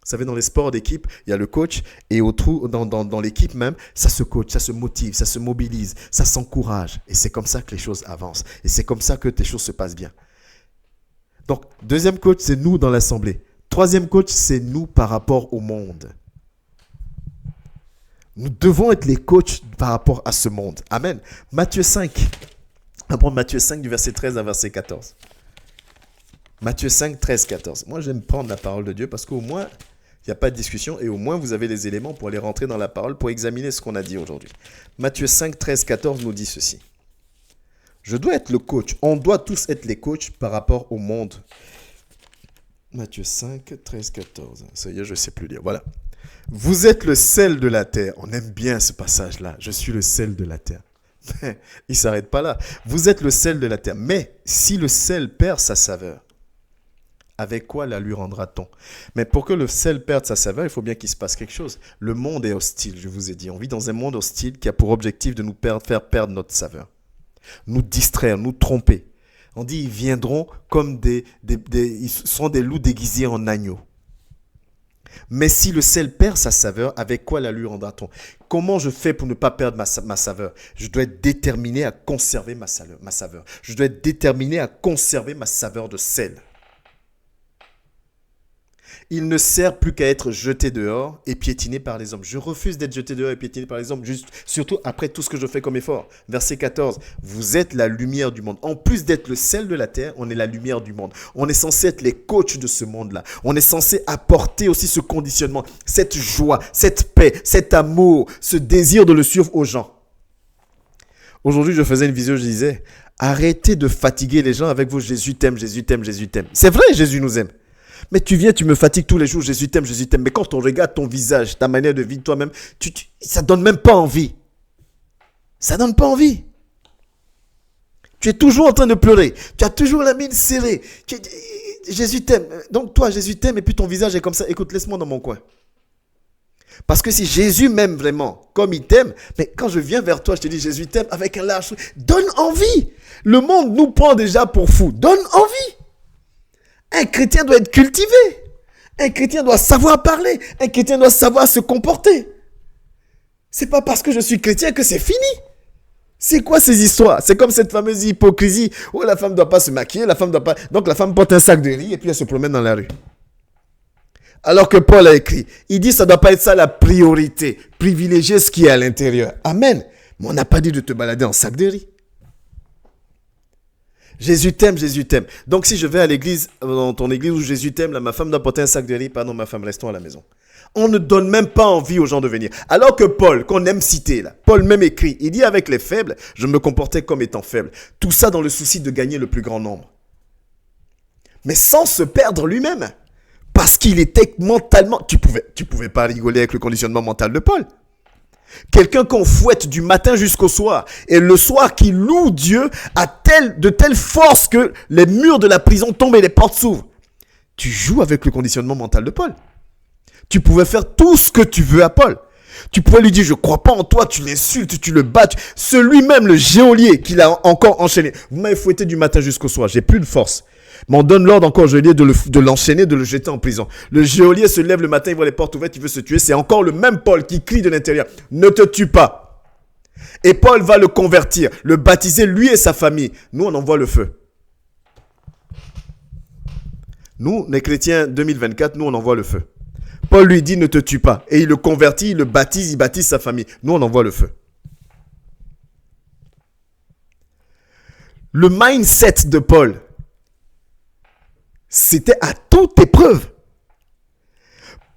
Vous savez, dans les sports d'équipe, il y a le coach et dans l'équipe même, ça se coach, ça se motive, ça se mobilise, ça s'encourage. Et c'est comme ça que les choses avancent. Et c'est comme ça que les choses se passent bien. Donc, deuxième coach, c'est nous dans l'assemblée. Troisième coach, c'est nous par rapport au monde. Nous devons être les coachs par rapport à ce monde. Amen. Matthieu 5. On va prendre Matthieu 5 du verset 13 à verset 14. Matthieu 5, 13, 14. Moi, j'aime prendre la parole de Dieu parce qu'au moins, il n'y a pas de discussion et au moins, vous avez les éléments pour aller rentrer dans la parole, pour examiner ce qu'on a dit aujourd'hui. Matthieu 5, 13, 14 nous dit ceci. Je dois être le coach. On doit tous être les coachs par rapport au monde. Matthieu 5, 13, 14. Ça y est, je ne sais plus lire. Voilà. Vous êtes le sel de la terre. On aime bien ce passage-là. Je suis le sel de la terre. Il ne s'arrête pas là. Vous êtes le sel de la terre. Mais si le sel perd sa saveur, avec quoi la lui rendra-t-on? Mais pour que le sel perde sa saveur, il faut bien qu'il se passe quelque chose. Le monde est hostile, je vous ai dit. On vit dans un monde hostile qui a pour objectif de nous faire perdre notre saveur. Nous distraire, nous tromper. On dit ils viendront comme ils seront des loups déguisés en agneaux. Mais si le sel perd sa saveur, avec quoi la lui rendra-t-on? Comment je fais pour ne pas perdre ma saveur? Je dois être déterminé à conserver ma saveur. Je dois être déterminé à conserver ma saveur de sel. Il ne sert plus qu'à être jeté dehors et piétiné par les hommes. Je refuse d'être jeté dehors et piétiné par les hommes, surtout après tout ce que je fais comme effort. Verset 14, vous êtes la lumière du monde. En plus d'être le sel de la terre, on est la lumière du monde. On est censé être les coachs de ce monde-là. On est censé apporter aussi ce conditionnement, cette joie, cette paix, cet amour, ce désir de le suivre aux gens. Aujourd'hui, je faisais une visio, je disais, arrêtez de fatiguer les gens avec vos Jésus t'aime, Jésus t'aime, Jésus t'aime. C'est vrai, Jésus nous aime. Mais tu viens, tu me fatigues tous les jours, Jésus t'aime, Jésus t'aime. Mais quand on regarde ton visage, ta manière de vivre toi-même, ça ne donne même pas envie. Ça ne donne pas envie. Tu es toujours en train de pleurer. Tu as toujours la mine serrée. Jésus t'aime. Donc toi, Jésus t'aime et puis ton visage est comme ça. Écoute, laisse-moi dans mon coin. Parce que si Jésus m'aime vraiment, comme il t'aime, mais quand je viens vers toi, je te dis Jésus t'aime avec un large sourire. Donne envie. Le monde nous prend déjà pour fous. Donne envie. Un chrétien doit être cultivé. Un chrétien doit savoir parler. Un chrétien doit savoir se comporter. C'est pas parce que je suis chrétien que c'est fini. C'est quoi ces histoires? C'est comme cette fameuse hypocrisie où la femme ne doit pas se maquiller, la femme doit pas. Donc la femme porte un sac de riz et puis elle se promène dans la rue. Alors que Paul a écrit, il dit ça ne doit pas être ça la priorité. Privilégier ce qui est à l'intérieur. Amen. Mais on n'a pas dit de te balader en sac de riz. Jésus t'aime, Jésus t'aime. Donc si je vais à l'église, dans ton église où Jésus t'aime, là, ma femme doit porter un sac de riz. Pardon, ma femme, restons à la maison. On ne donne même pas envie aux gens de venir. Alors que Paul, qu'on aime citer, là, Paul même écrit, il dit avec les faibles, je me comportais comme étant faible. Tout ça dans le souci de gagner le plus grand nombre. Mais sans se perdre lui-même. Parce qu'il était mentalement... Tu pouvais pas rigoler avec le conditionnement mental de Paul. Quelqu'un qu'on fouette du matin jusqu'au soir. Et le soir qui loue Dieu de telle force que les murs de la prison tombent et les portes s'ouvrent. Tu joues avec le conditionnement mental de Paul. Tu pouvais faire tout ce que tu veux à Paul. Tu pouvais lui dire, je ne crois pas en toi, tu l'insultes, tu le bats. Celui-même, le geôlier, qu'il a encore enchaîné. Vous m'avez fouetté du matin jusqu'au soir, j'ai plus de force. Mais on donne l'ordre encore au geôlier de l'enchaîner, de le jeter en prison. Le geôlier se lève le matin, il voit les portes ouvertes, il veut se tuer. C'est encore le même Paul qui crie de l'intérieur, ne te tue pas. Et Paul va le convertir, le baptiser, lui et sa famille. Nous, on envoie le feu. Nous, les chrétiens 2024, nous, on envoie le feu. Paul lui dit, ne te tue pas. Et il le convertit, il le baptise, il baptise sa famille. Nous, on envoie le feu. Le mindset de Paul, c'était à toute épreuve.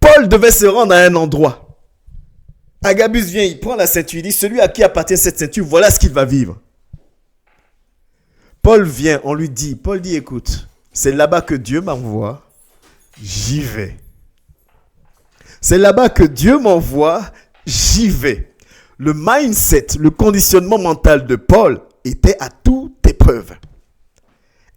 Paul devait se rendre à un endroit. Agabus vient, il prend la ceinture, il dit, celui à qui appartient cette ceinture, voilà ce qu'il va vivre. Paul vient, on lui dit, Paul dit, écoute, c'est là-bas que Dieu m'envoie, j'y vais. C'est là-bas que Dieu m'envoie, j'y vais. Le mindset, le conditionnement mental de Paul était à toute épreuve.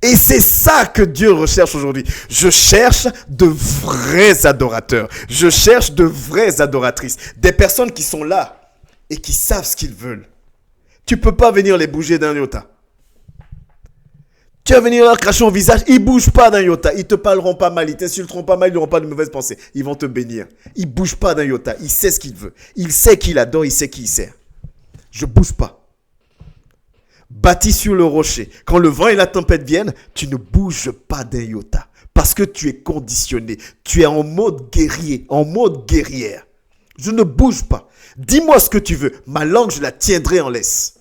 Et c'est ça que Dieu recherche aujourd'hui. Je cherche de vrais adorateurs. Je cherche de vraies adoratrices. Des personnes qui sont là et qui savent ce qu'ils veulent. Tu ne peux pas venir les bouger d'un iota. Tu vas venir leur cracher au visage, ils ne bougent pas d'un iota. Ils ne te parleront pas mal, ils ne t'insulteront pas mal, ils n'auront pas de mauvaises pensées. Ils vont te bénir. Ils ne bougent pas d'un iota. Il sait ce qu'il veut. Il sait qu'il adore, il sait qui il sert. Je ne bouge pas. Bâti sur le rocher. Quand le vent et la tempête viennent, tu ne bouges pas d'un iota. Parce que tu es conditionné. Tu es en mode guerrier, en mode guerrière. Je ne bouge pas. Dis-moi ce que tu veux. Ma langue, je la tiendrai en laisse.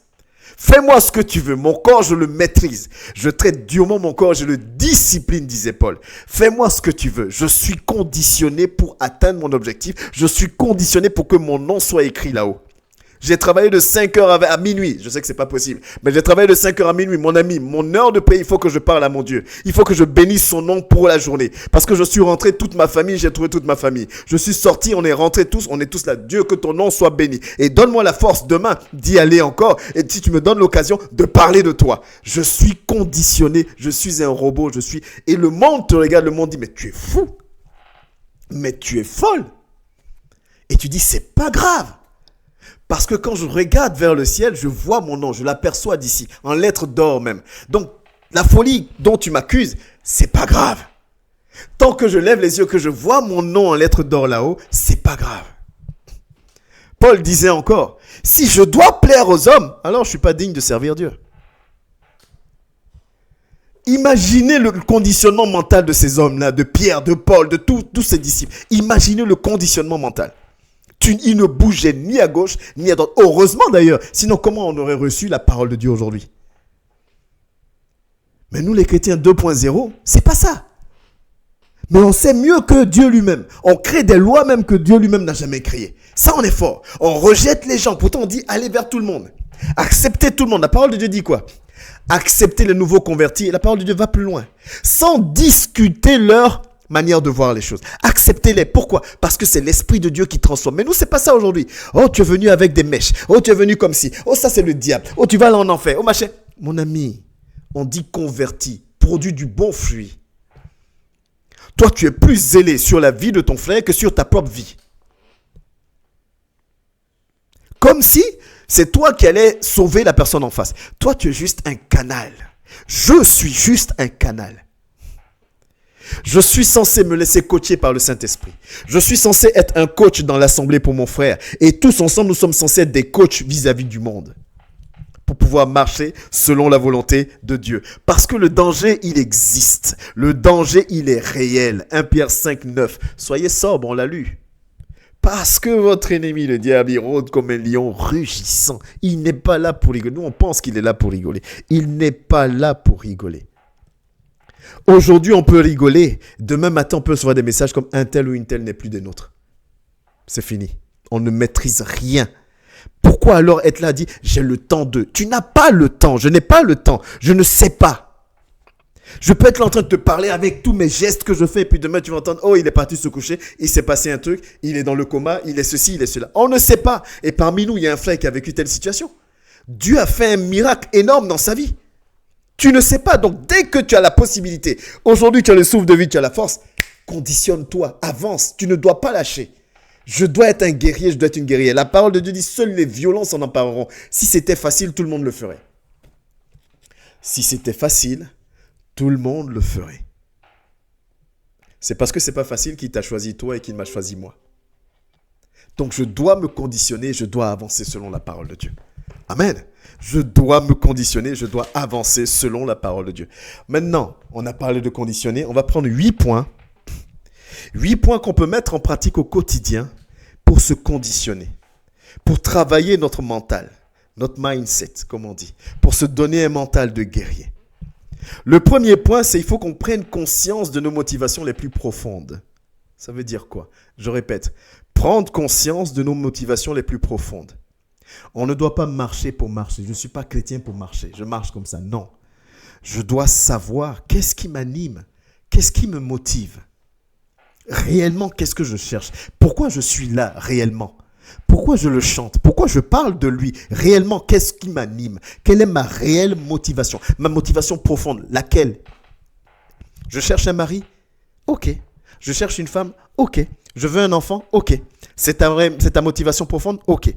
Fais-moi ce que tu veux. Mon corps, je le maîtrise. Je traite durement mon corps, je le discipline, disait Paul. Fais-moi ce que tu veux. Je suis conditionné pour atteindre mon objectif. Je suis conditionné pour que mon nom soit écrit là-haut. J'ai travaillé de 5h à minuit. Je sais que ce n'est pas possible. Mais j'ai travaillé de 5h à minuit. Mon ami, mon heure de paix, il faut que je parle à mon Dieu. Il faut que je bénisse son nom pour la journée. Parce que je suis rentré, toute ma famille, j'ai trouvé toute ma famille. Je suis sorti, on est rentrés tous, on est tous là. Dieu, que ton nom soit béni. Et donne-moi la force demain d'y aller encore. Et si tu me donnes l'occasion de parler de toi. Je suis conditionné. Je suis un robot. Et le monde te regarde, le monde dit, mais tu es fou. Mais tu es folle. Et tu dis, c'est pas grave. Parce que quand je regarde vers le ciel, je vois mon nom, je l'aperçois d'ici, en lettres d'or même. Donc, la folie dont tu m'accuses, c'est pas grave. Tant que je lève les yeux, que je vois mon nom en lettres d'or là-haut, c'est pas grave. Paul disait encore, si je dois plaire aux hommes, alors je suis pas digne de servir Dieu. Imaginez le conditionnement mental de ces hommes-là, de Pierre, de Paul, de tous ces disciples. Imaginez le conditionnement mental. Il ne bougeait ni à gauche, ni à droite. Heureusement d'ailleurs, sinon comment on aurait reçu la parole de Dieu aujourd'hui? Mais nous les chrétiens 2.0, c'est pas ça. Mais on sait mieux que Dieu lui-même. On crée des lois même que Dieu lui-même n'a jamais créées. Ça, on est fort. On rejette les gens. Pourtant, on dit allez vers tout le monde. Acceptez tout le monde. La parole de Dieu dit quoi? Acceptez les nouveaux convertis. Et la parole de Dieu va plus loin. Sans discuter leur manière de voir les choses. Acceptez-les. Pourquoi? Parce que c'est l'Esprit de Dieu qui transforme. Mais nous, c'est pas ça aujourd'hui. Oh, tu es venu avec des mèches. Oh, tu es venu comme ci. Oh, ça, c'est le diable. Oh, tu vas aller en enfer. Oh, machin. Mon ami, on dit converti, produit du bon fruit. Toi, tu es plus zélé sur la vie de ton frère que sur ta propre vie. Comme si c'est toi qui allais sauver la personne en face. Toi, tu es juste un canal. Je suis juste un canal. Je suis censé me laisser coacher par le Saint-Esprit. Je suis censé être un coach dans l'assemblée pour mon frère. Et tous ensemble, nous sommes censés être des coachs vis-à-vis du monde. Pour pouvoir marcher selon la volonté de Dieu. Parce que le danger, il existe. Le danger, il est réel. 1 Pierre 5, 9. Soyez sobres, on l'a lu. Parce que votre ennemi, le diable, il rôde comme un lion rugissant. Il n'est pas là pour rigoler. Nous, on pense qu'il est là pour rigoler. Il n'est pas là pour rigoler. Aujourd'hui, on peut rigoler. Demain matin, on peut recevoir des messages comme un tel ou une telle n'est plus des nôtres. C'est fini. On ne maîtrise rien. Pourquoi alors être là dit j'ai le temps de... Tu n'as pas le temps. Je n'ai pas le temps. Je ne sais pas. Je peux être là en train de te parler avec tous mes gestes que je fais et puis demain tu vas entendre oh il est parti se coucher, il s'est passé un truc, il est dans le coma, il est ceci, il est cela. On ne sait pas. Et parmi nous, il y a un frère qui a vécu telle situation. Dieu a fait un miracle énorme dans sa vie. Tu ne sais pas. Donc, dès que tu as la possibilité, aujourd'hui, tu as le souffle de vie, tu as la force, conditionne-toi, avance. Tu ne dois pas lâcher. Je dois être un guerrier, je dois être une guerrière. La parole de Dieu dit, seuls les violents s'en empareront. Si c'était facile, tout le monde le ferait. Si c'était facile, tout le monde le ferait. C'est parce que ce n'est pas facile qu'il t'a choisi toi et qu'il m'a choisi moi. Donc, je dois me conditionner, je dois avancer selon la parole de Dieu. Amen. Je dois me conditionner, je dois avancer selon la parole de Dieu. Maintenant, on a parlé de conditionner. On va prendre 8 points. 8 points qu'on peut mettre en pratique au quotidien pour se conditionner, pour travailler notre mental, notre mindset, comme on dit, pour se donner un mental de guerrier. Le premier point, c'est qu'il faut qu'on prenne conscience de nos motivations les plus profondes. Ça veut dire quoi? Je répète, Prendre conscience de nos motivations les plus profondes. On ne doit pas marcher pour marcher. Je ne suis pas chrétien pour marcher. Je marche comme ça. Non. Je dois savoir qu'est-ce qui m'anime, qu'est-ce qui me motive. Réellement, qu'est-ce que je cherche? Pourquoi je suis là réellement? Pourquoi je le chante? Pourquoi je parle de lui? Réellement, qu'est-ce qui m'anime? Quelle est ma réelle motivation? Ma motivation profonde, laquelle? Je cherche un mari? Ok. Je cherche une femme? Ok. Je veux un enfant? Ok. C'est ta motivation profonde? Ok.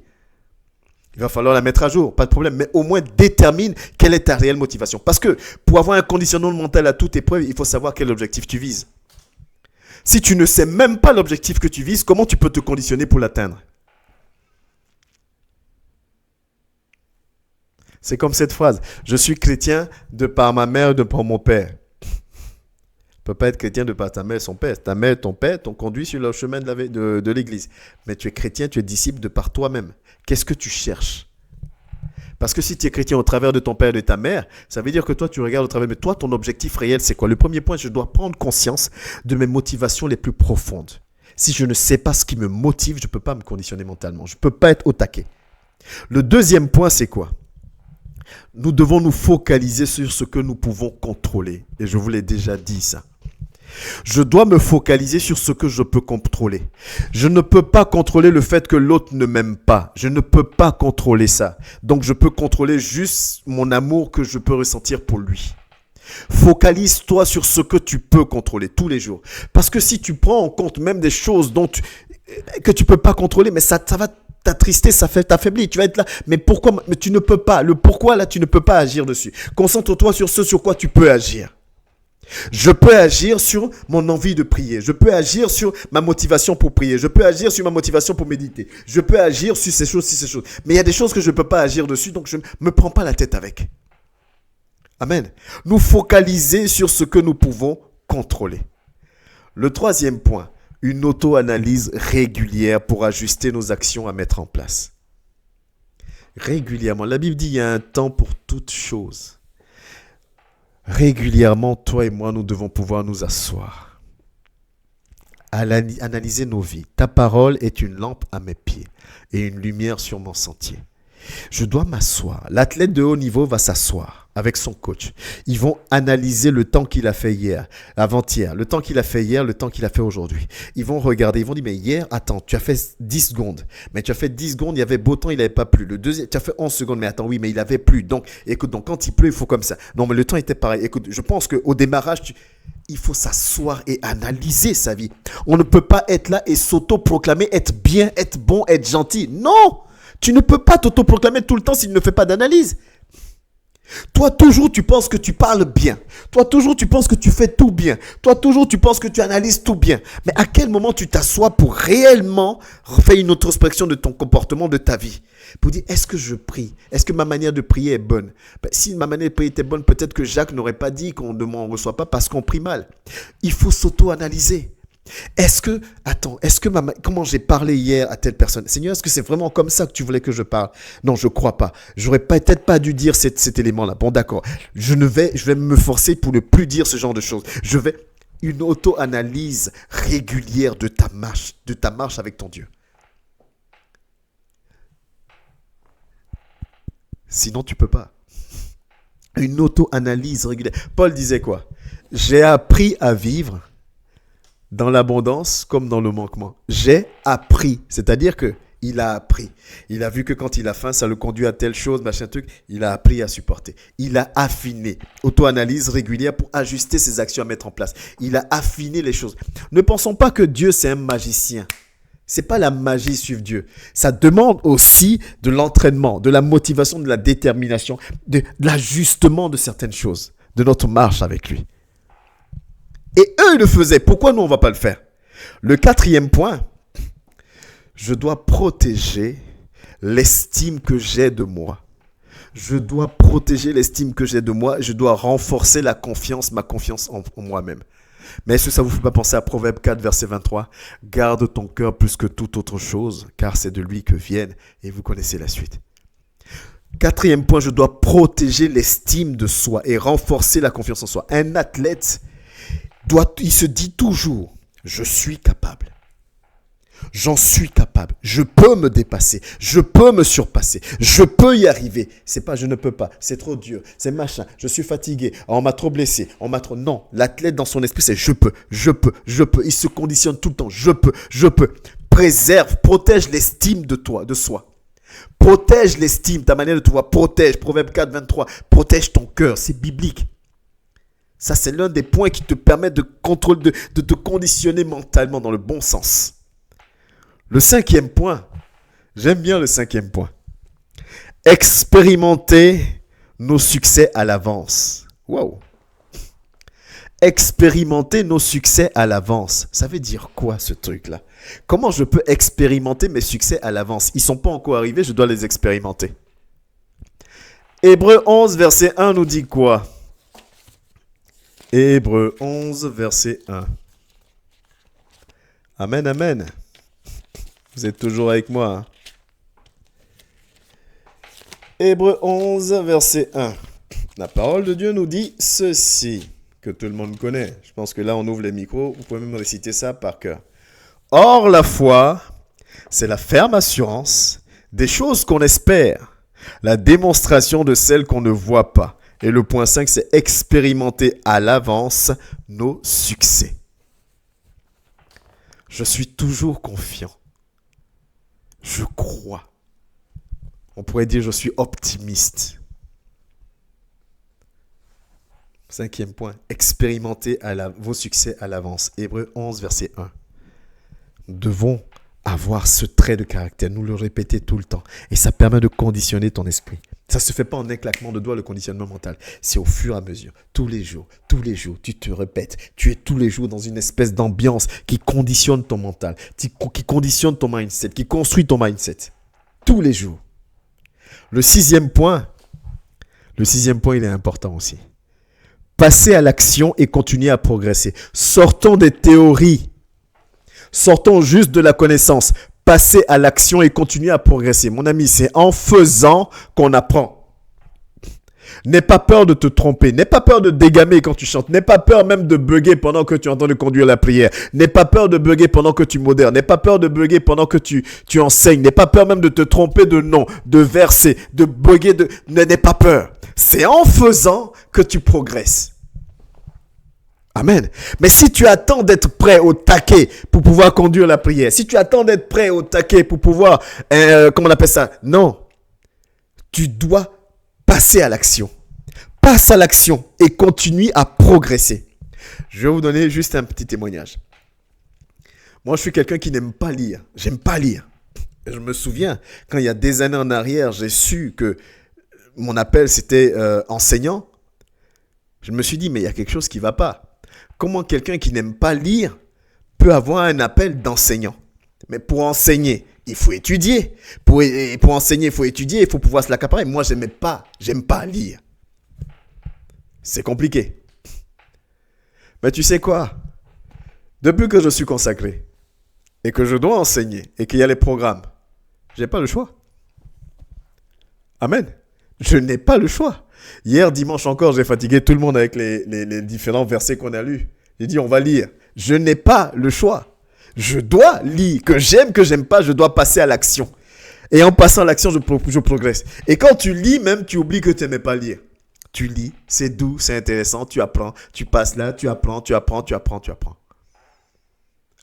Il va falloir la mettre à jour, pas de problème. Mais au moins détermine quelle est ta réelle motivation. Parce que pour avoir un conditionnement mental à toute épreuve, il faut savoir quel objectif tu vises. Si tu ne sais même pas l'objectif que tu vises, comment tu peux te conditionner pour l'atteindre? C'est comme cette phrase. Je suis chrétien de par ma mère, de par mon père. Tu ne peux pas être chrétien de par ta mère et son père. Ta mère et ton père t'ont conduit sur le chemin de l'église. Mais tu es chrétien, tu es disciple de par toi-même. Qu'est-ce que tu cherches? Parce que si tu es chrétien au travers de ton père et de ta mère, ça veut dire que toi, tu regardes au travers. Mais toi, ton objectif réel, c'est quoi? Le premier point, je dois prendre conscience de mes motivations les plus profondes. Si je ne sais pas ce qui me motive, je ne peux pas me conditionner mentalement. Je ne peux pas être au taquet. Le deuxième point, c'est quoi? Nous devons nous focaliser sur ce que nous pouvons contrôler. Et je vous l'ai déjà dit ça. Je dois me focaliser sur ce que je peux contrôler. Je ne peux pas contrôler le fait que l'autre ne m'aime pas. Je ne peux pas contrôler ça. Donc je peux contrôler juste mon amour que je peux ressentir pour lui. Focalise-toi sur ce que tu peux contrôler tous les jours. Parce que si tu prends en compte même des choses que tu ne peux pas contrôler, mais ça va t'attrister, ça fait t'affaiblir. Tu vas être là, mais pourquoi? Mais tu ne peux pas. Le pourquoi là, tu ne peux pas agir dessus. Concentre-toi sur ce sur quoi tu peux agir. Je peux agir sur mon envie de prier. Je peux agir sur ma motivation pour prier. Je peux agir sur ma motivation pour méditer. Je peux agir sur ces choses. Mais il y a des choses que je ne peux pas agir dessus, donc je ne me prends pas la tête avec. Amen. Nous focaliser sur ce que nous pouvons contrôler. Le troisième point, une auto-analyse régulière pour ajuster nos actions à mettre en place. Régulièrement. La Bible dit qu'il y a un temps pour toute chose. Régulièrement, toi et moi, nous devons pouvoir nous asseoir, analyser nos vies. Ta parole est une lampe à mes pieds et une lumière sur mon sentier. Je dois m'asseoir. L'athlète de haut niveau va s'asseoir avec son coach. Ils vont analyser le temps qu'il a fait hier, avant-hier, le temps qu'il a fait hier, le temps qu'il a fait aujourd'hui. Ils vont regarder, ils vont dire, mais hier, attends, tu as fait 10 secondes. Mais tu as fait 10 secondes, il y avait beau temps, il n'avait pas plu. Le deuxième, tu as fait 11 secondes, mais attends, oui, mais il avait plu. Donc, écoute, quand il pleut, il faut comme ça. Non, mais le temps était pareil. Écoute, je pense qu'au démarrage, il faut s'asseoir et analyser sa vie. On ne peut pas être là et s'auto-proclamer, être bien, être bon, être gentil. Non! Tu ne peux pas t'auto-proclamer tout le temps s'il ne fait pas d'analyse. Toi, toujours, tu penses que tu parles bien. Toi, toujours, tu penses que tu fais tout bien. Toi, toujours, tu penses que tu analyses tout bien. Mais à quel moment tu t'assois pour réellement faire une introspection de ton comportement, de ta vie? Pour dire, est-ce que je prie? Est-ce que ma manière de prier est bonne? Si ma manière de prier était bonne, peut-être que Jacques n'aurait pas dit qu'on ne m'en reçoit pas parce qu'on prie mal. Il faut s'auto-analyser. Comment j'ai parlé hier à telle personne? Seigneur, est-ce que c'est vraiment comme ça que tu voulais que je parle? Non, je crois pas. J'aurais peut-être pas dû dire cet élément-là. Bon, d'accord. Je vais me forcer pour ne plus dire ce genre de choses. Une auto-analyse régulière de ta marche avec ton Dieu. Sinon, tu peux pas. Une auto-analyse régulière. Paul disait quoi? J'ai appris à vivre dans l'abondance comme dans le manquement. J'ai appris. C'est-à-dire que il a appris. Il a vu que quand il a faim, ça le conduit à telle chose, machin truc. Il a appris à supporter. Il a affiné. Auto-analyse régulière pour ajuster ses actions à mettre en place. Il a affiné les choses. Ne pensons pas que Dieu, c'est un magicien. C'est pas la magie suivre Dieu. Ça demande aussi de l'entraînement, de la motivation, de la détermination, de l'ajustement de certaines choses, de notre marche avec lui. Et eux, ils le faisaient. Pourquoi nous, on ne va pas le faire? Le quatrième point, je dois protéger l'estime que j'ai de moi. Je dois protéger l'estime que j'ai de moi. Je dois renforcer ma confiance en moi-même. Mais est-ce que ça ne vous fait pas penser à Proverbe 4, verset 23? Garde ton cœur plus que toute autre chose, car c'est de lui que viennent. Et vous connaissez la suite. Quatrième point, je dois protéger l'estime de soi et renforcer la confiance en soi. Un athlète, il se dit toujours, je suis capable. J'en suis capable. Je peux me dépasser. Je peux me surpasser. Je peux y arriver. C'est pas je ne peux pas. C'est trop dur. C'est machin. Je suis fatigué. On m'a trop blessé. On m'a trop... Non. L'athlète dans son esprit, c'est je peux. Je peux. Je peux. Il se conditionne tout le temps. Je peux. Je peux. Préserve. Protège l'estime de toi, de soi. Protège l'estime. Ta manière de te voir. Protège. Proverbe 4, 23. Protège ton cœur. C'est biblique. Ça, c'est l'un des points qui te permet de contrôler, de te conditionner mentalement dans le bon sens. Le 5e point, j'aime bien le 5e point. Expérimenter nos succès à l'avance. Wow. Expérimenter nos succès à l'avance. Ça veut dire quoi ce truc-là? Comment je peux expérimenter mes succès à l'avance? Ils ne sont pas encore arrivés, je dois les expérimenter. Hébreux 11, verset 1 nous dit quoi? Hébreux 11, verset 1. Amen, amen. Vous êtes toujours avec moi. Hein? Hébreux 11, verset 1. La parole de Dieu nous dit ceci, que tout le monde connaît. Je pense que là, on ouvre les micros. Vous pouvez même réciter ça par cœur. Or, la foi, c'est la ferme assurance des choses qu'on espère, la démonstration de celles qu'on ne voit pas. Et le point 5, c'est expérimenter à l'avance nos succès. Je suis toujours confiant. Je crois. On pourrait dire je suis optimiste. 5e point, expérimenter vos succès à l'avance. Hébreux 11, verset 1. Nous devons avoir ce trait de caractère, nous le répéter tout le temps. Et ça permet de conditionner ton esprit. Ça ne se fait pas en un claquement de doigts, le conditionnement mental. C'est au fur et à mesure, tous les jours, tu te répètes. Tu es tous les jours dans une espèce d'ambiance qui conditionne ton mental, qui conditionne ton mindset, qui construit ton mindset. Tous les jours. Le 6e point, il est important aussi. Passer à l'action et continuer à progresser. Sortons des théories. Sortons juste de la connaissance. Passer à l'action et continuer à progresser. Mon ami, c'est en faisant qu'on apprend. N'aie pas peur de te tromper. N'aie pas peur de dégamer quand tu chantes. N'aie pas peur même de bugger pendant que tu es en train de conduire la prière. N'aie pas peur de bugger pendant que tu modères. N'aie pas peur de bugger pendant que tu enseignes. N'aie pas peur même de te tromper de nom, de verset, de bugger. N'aie pas peur. C'est en faisant que tu progresses. Amen. Mais si tu attends d'être prêt au taquet pour pouvoir conduire la prière, si tu attends d'être prêt au taquet pour pouvoir, comment on appelle ça? Non. Tu dois passer à l'action. Passe à l'action et continue à progresser. Je vais vous donner juste un petit témoignage. Moi, je suis quelqu'un qui n'aime pas lire. J'aime pas lire. Je me souviens, quand il y a des années en arrière, j'ai su que mon appel, c'était enseignant. Je me suis dit, mais il y a quelque chose qui ne va pas. Comment quelqu'un qui n'aime pas lire peut avoir un appel d'enseignant? Mais pour enseigner, il faut étudier. Pour enseigner, il faut étudier, il faut pouvoir se l'accaparer. Moi, j'aime pas lire. C'est compliqué. Mais tu sais quoi? Depuis que je suis consacré et que je dois enseigner et qu'il y a les programmes, je n'ai pas le choix. Amen. Je n'ai pas le choix. Hier, dimanche encore, j'ai fatigué tout le monde avec les différents versets qu'on a lus. J'ai dit, on va lire. Je n'ai pas le choix. Je dois lire. Que j'aime pas, je dois passer à l'action. Et en passant à l'action, je progresse. Et quand tu lis, même, tu oublies que tu n'aimais pas lire. Tu lis, c'est doux, c'est intéressant, tu apprends. Tu passes là, tu apprends.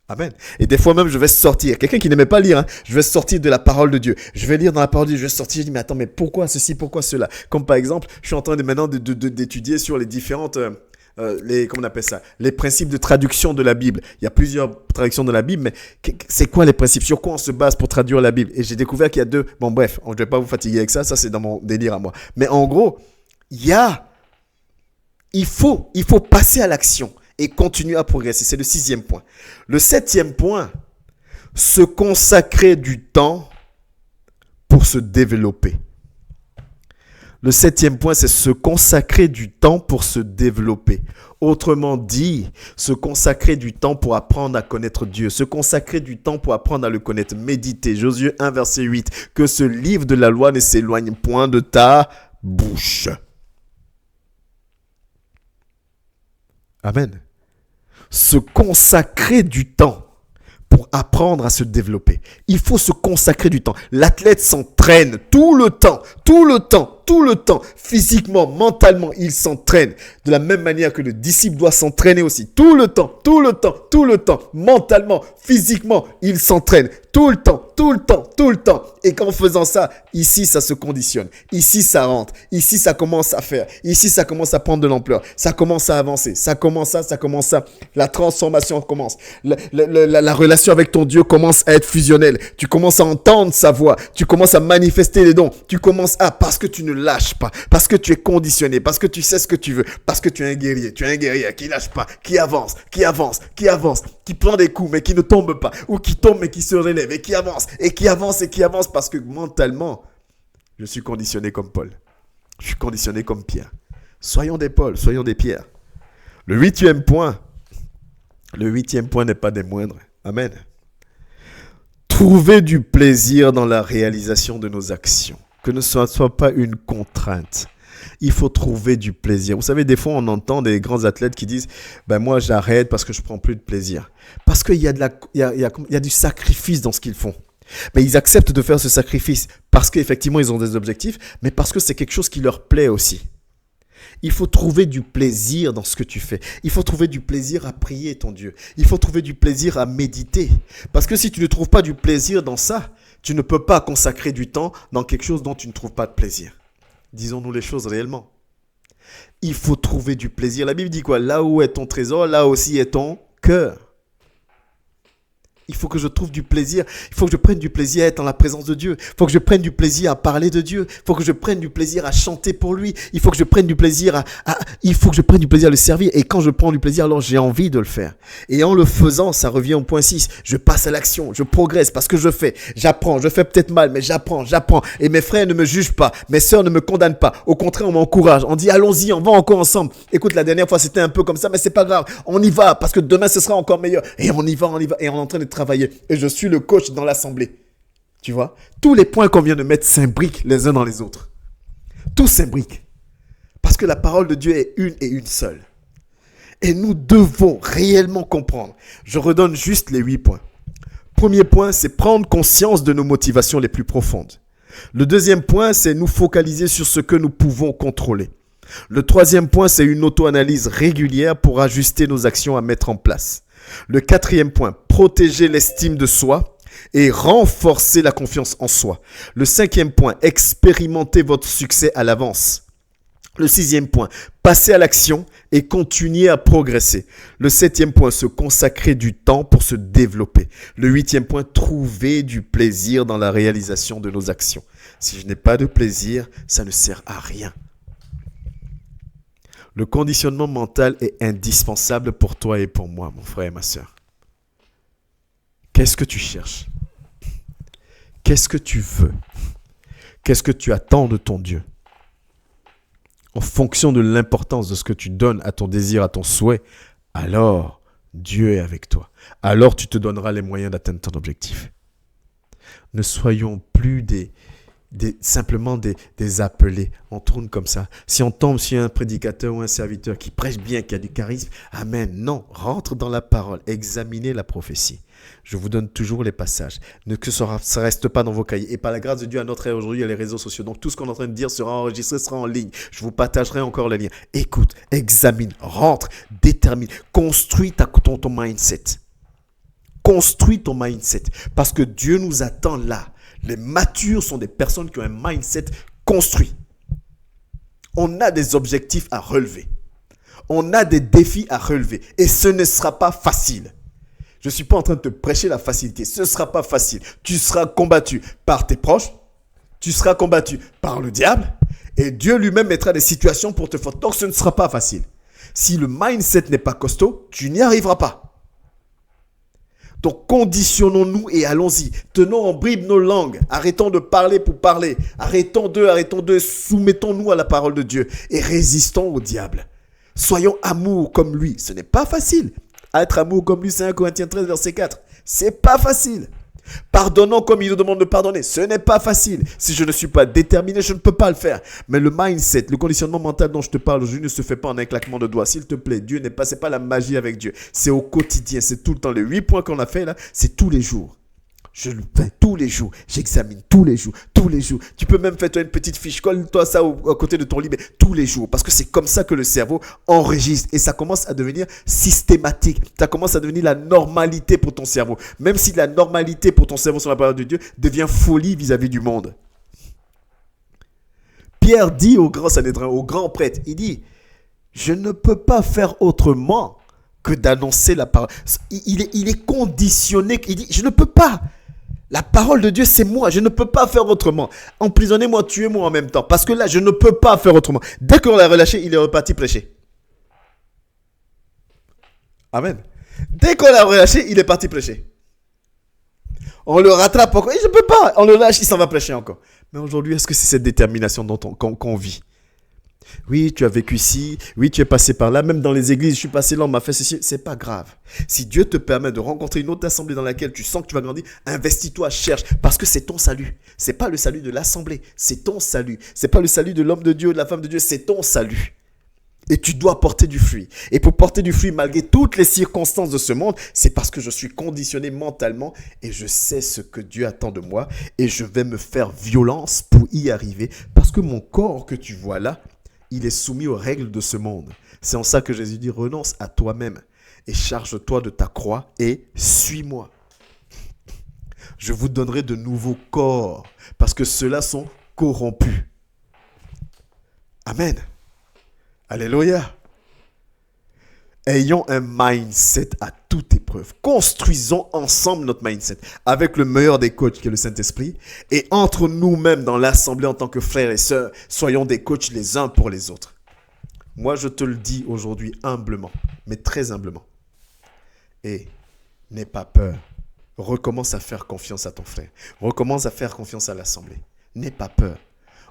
Amen. Et des fois même, je vais sortir. Quelqu'un qui n'aimait pas lire, hein, je vais sortir de la parole de Dieu. Je vais lire dans la parole de Dieu. Je vais sortir. Je dis, mais attends, mais pourquoi ceci, pourquoi cela? Comme par exemple, je suis en train maintenant d'étudier sur les différentes, comment on appelle ça? Les principes de traduction de la Bible. Il y a plusieurs traductions de la Bible, mais c'est quoi les principes? Sur quoi on se base pour traduire la Bible? Et j'ai découvert qu'il y a deux. Bon, bref, je ne vais pas vous fatiguer avec ça. Ça, c'est dans mon délire à moi. Mais en gros, il faut passer à l'action et continuer à progresser. C'est le 6e point. Le 7e point, se consacrer du temps pour se développer. Le 7e point, c'est se consacrer du temps pour se développer. Autrement dit, se consacrer du temps pour apprendre à connaître Dieu. Se consacrer du temps pour apprendre à le connaître. Méditer. Josué 1, verset 8. Que ce livre de la loi ne s'éloigne point de ta bouche. Amen. Se consacrer du temps pour apprendre à se développer. Il faut se consacrer du temps. L'athlète s'entraîne tout le temps, tout le temps, tout le temps. Physiquement, mentalement, il s'entraîne. De la même manière que le disciple doit s'entraîner aussi. Tout le temps, tout le temps, tout le temps. Mentalement, physiquement, il s'entraîne. Tout le temps, tout le temps, tout le temps. Et qu'en faisant ça, ici, ça se conditionne. Ici, ça rentre. Ici, ça commence à faire. Ici, ça commence à prendre de l'ampleur. Ça commence à avancer. Ça commence à. La transformation commence. La relation avec ton Dieu commence à être fusionnelle. Tu commences à entendre sa voix. Tu commences à manifester les dons. Tu commences à, parce que tu ne lâches pas. Parce que tu es conditionné. Parce que tu sais ce que tu veux. Parce que tu es un guerrier. Tu es un guerrier qui lâche pas. Qui avance. Qui avance. Qui avance. Qui prend des coups mais qui ne tombe pas. Ou qui tombe mais qui se relève. Et qui avance. Et qui avance. Et qui avance. Parce que mentalement, je suis conditionné comme Paul. Je suis conditionné comme Pierre. Soyons des Paul. Soyons des Pierre. Le huitième point n'est pas des moindres. Amen. Trouver du plaisir dans la réalisation de nos actions. Que ne soit pas une contrainte. Il faut trouver du plaisir. Vous savez, des fois, on entend des grands athlètes qui disent « Ben moi, j'arrête parce que je ne prends plus de plaisir. » Parce qu'il y a du sacrifice dans ce qu'ils font. Mais ils acceptent de faire ce sacrifice parce qu'effectivement, ils ont des objectifs, mais parce que c'est quelque chose qui leur plaît aussi. Il faut trouver du plaisir dans ce que tu fais. Il faut trouver du plaisir à prier ton Dieu. Il faut trouver du plaisir à méditer. Parce que si tu ne trouves pas du plaisir dans ça, tu ne peux pas consacrer du temps dans quelque chose dont tu ne trouves pas de plaisir. Disons-nous les choses réellement. Il faut trouver du plaisir. La Bible dit quoi? Là où est ton trésor, là aussi est ton cœur. Il faut que je trouve du plaisir. Il faut que je prenne du plaisir à être dans la présence de Dieu. Il faut que je prenne du plaisir à parler de Dieu. Il faut que je prenne du plaisir à chanter pour lui. Il faut que je prenne du plaisir à le servir. Et quand je prends du plaisir, alors j'ai envie de le faire. Et en le faisant, ça revient au point 6. Je passe à l'action. Je progresse parce que je fais. J'apprends. Je fais peut-être mal, mais j'apprends. Et mes frères ne me jugent pas. Mes sœurs ne me condamnent pas. Au contraire, on m'encourage. On dit, allons-y, on va encore ensemble. Écoute, la dernière fois, c'était un peu comme ça, mais c'est pas grave. On y va parce que demain, ce sera encore meilleur. Et on y va. Et on est en train de travailler. Et je suis le coach dans l'assemblée. Tu vois? Tous les points qu'on vient de mettre s'imbriquent les uns dans les autres. Tout s'imbrique. Parce que la parole de Dieu est une et une seule. Et nous devons réellement comprendre. Je redonne juste les 8 points. Premier point, c'est prendre conscience de nos motivations les plus profondes. Le deuxième point, c'est nous focaliser sur ce que nous pouvons contrôler. Le troisième point, c'est une auto-analyse régulière pour ajuster nos actions à mettre en place. Le quatrième point, protéger l'estime de soi et renforcer la confiance en soi. Le cinquième point, expérimenter votre succès à l'avance. Le sixième point, passer à l'action et continuer à progresser. Le septième point, se consacrer du temps pour se développer. Le huitième point, trouver du plaisir dans la réalisation de nos actions. Si je n'ai pas de plaisir, ça ne sert à rien. Le conditionnement mental est indispensable pour toi et pour moi, mon frère et ma sœur. Qu'est-ce que tu cherches? Qu'est-ce que tu veux? Qu'est-ce que tu attends de ton Dieu? En fonction de l'importance de ce que tu donnes à ton désir, à ton souhait, alors Dieu est avec toi. Alors tu te donneras les moyens d'atteindre ton objectif. Ne soyons plus simplement des appelés. On tourne comme ça. Si on tombe sur un prédicateur ou un serviteur qui prêche bien, qui a du charisme, amen. Non, rentre dans la parole. Examinez la prophétie. Je vous donne toujours les passages. Que ça ne reste pas dans vos cahiers. Et par la grâce de Dieu, à notre ère aujourd'hui, il y a les réseaux sociaux. Donc tout ce qu'on est en train de dire sera enregistré, sera en ligne. Je vous partagerai encore les liens. Écoute, examine, rentre, détermine. Construis ton mindset. Construis ton mindset. Parce que Dieu nous attend là. Les matures sont des personnes qui ont un mindset construit. On a des objectifs à relever. On a des défis à relever. Et ce ne sera pas facile. Je ne suis pas en train de te prêcher la facilité. Ce ne sera pas facile. Tu seras combattu par tes proches. Tu seras combattu par le diable. Et Dieu lui-même mettra des situations pour te faire. Donc ce ne sera pas facile. Si le mindset n'est pas costaud, tu n'y arriveras pas. Donc, conditionnons-nous et allons-y. Tenons en bribe nos langues. Arrêtons de parler pour parler. Arrêtons de, soumettons-nous à la parole de Dieu et résistons au diable. Soyons amour comme lui. Ce n'est pas facile. Être amour comme lui, c'est 1 Corinthiens 13, verset 4. C'est pas facile. Pardonnons comme il nous demande de pardonner. Ce n'est pas facile. Si je ne suis pas déterminé, je ne peux pas le faire. Mais le mindset, le conditionnement mental dont je te parle aujourd'hui ne se fait pas en un claquement de doigts. S'il te plaît, Dieu n'est pas, c'est pas la magie avec Dieu. C'est au quotidien, c'est tout le temps. Les 8 points qu'on a fait là, c'est tous les jours. Je le fais tous les jours. J'examine tous les jours. Tous les jours. Tu peux même faire toi une petite fiche. Colle-toi ça à côté de ton lit. Mais tous les jours. Parce que c'est comme ça que le cerveau enregistre. Et ça commence à devenir systématique. Ça commence à devenir la normalité pour ton cerveau. Même si la normalité pour ton cerveau sur la parole de Dieu devient folie vis-à-vis du monde. Pierre dit au grand Sanhédrin, au grand prêtre, il dit, je ne peux pas faire autrement que d'annoncer la parole. Il est conditionné. Il dit, je ne peux pas. La parole de Dieu, c'est moi. Je ne peux pas faire autrement. Emprisonnez-moi, tuez-moi en même temps. Parce que là, je ne peux pas faire autrement. Dès qu'on l'a relâché, il est reparti prêcher. Amen. Dès qu'on l'a relâché, il est parti prêcher. On le rattrape encore. Je ne peux pas. On le lâche, il s'en va prêcher encore. Mais aujourd'hui, est-ce que c'est cette détermination qu'on vit? Oui, tu as vécu ici, oui, tu es passé par là, même dans les églises, je suis passé là, on m'a fait ceci, c'est pas grave. Si Dieu te permet de rencontrer une autre assemblée dans laquelle tu sens que tu vas grandir, investis-toi, cherche, parce que c'est ton salut. C'est pas le salut de l'assemblée, c'est ton salut. C'est pas le salut de l'homme de Dieu, de la femme de Dieu, c'est ton salut. Et tu dois porter du fruit. Et pour porter du fruit, malgré toutes les circonstances de ce monde, c'est parce que je suis conditionné mentalement et je sais ce que Dieu attend de moi et je vais me faire violence pour y arriver. Parce que mon corps que tu vois là, il est soumis aux règles de ce monde. C'est en ça que Jésus dit, renonce à toi-même et charge-toi de ta croix et suis-moi. Je vous donnerai de nouveaux corps parce que ceux-là sont corrompus. Amen. Alléluia. Ayons un mindset à toute épreuve. Construisons ensemble notre mindset avec le meilleur des coachs qui est le Saint-Esprit. Et entre nous-mêmes dans l'assemblée en tant que frères et sœurs, soyons des coachs les uns pour les autres. Moi, je te le dis aujourd'hui humblement, mais très humblement. Et n'aie pas peur. Recommence à faire confiance à ton frère. Recommence à faire confiance à l'assemblée. N'aie pas peur.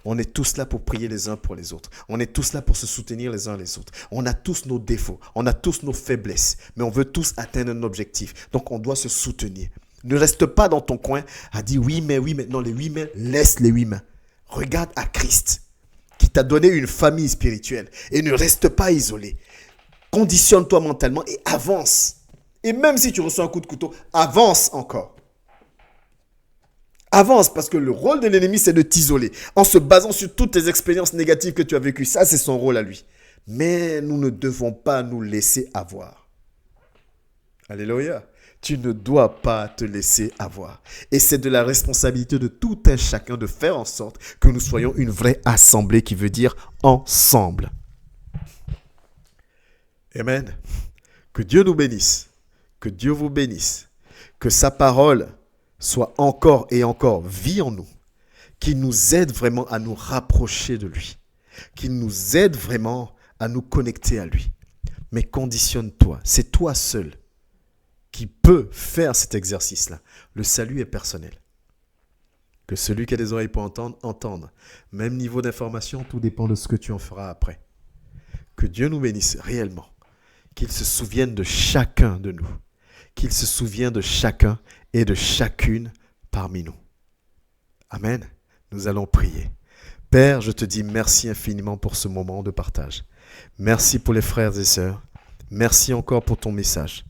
On est tous là pour prier les uns pour les autres. On est tous là pour se soutenir les uns les autres. On a tous nos défauts. On a tous nos faiblesses. Mais on veut tous atteindre un objectif. Donc, on doit se soutenir. Ne reste pas dans ton coin à dire oui, mais. Non, les 8 mains, laisse les 8 mains. Regarde à Christ qui t'a donné une famille spirituelle. Et ne reste pas isolé. Conditionne-toi mentalement et avance. Et même si tu reçois un coup de couteau, avance encore. Avance, parce que le rôle de l'ennemi, c'est de t'isoler. En se basant sur toutes tes expériences négatives que tu as vécues. Ça, c'est son rôle à lui. Mais nous ne devons pas nous laisser avoir. Alléluia. Tu ne dois pas te laisser avoir. Et c'est de la responsabilité de tout un chacun de faire en sorte que nous soyons une vraie assemblée qui veut dire ensemble. Amen. Que Dieu nous bénisse. Que Dieu vous bénisse. Que sa parole soit encore et encore vie en nous, qu'il nous aide vraiment à nous rapprocher de lui, qu'il nous aide vraiment à nous connecter à lui. Mais conditionne-toi, c'est toi seul qui peux faire cet exercice-là. Le salut est personnel. Que celui qui a des oreilles pour entendre, entende. Même niveau d'information, tout dépend de ce que tu en feras après. Que Dieu nous bénisse réellement, qu'il se souvienne de chacun de nous, qu'il se souvienne de chacun et de chacune parmi nous. Amen. Nous allons prier. Père, je te dis merci infiniment pour ce moment de partage. Merci pour les frères et sœurs. Merci encore pour ton message.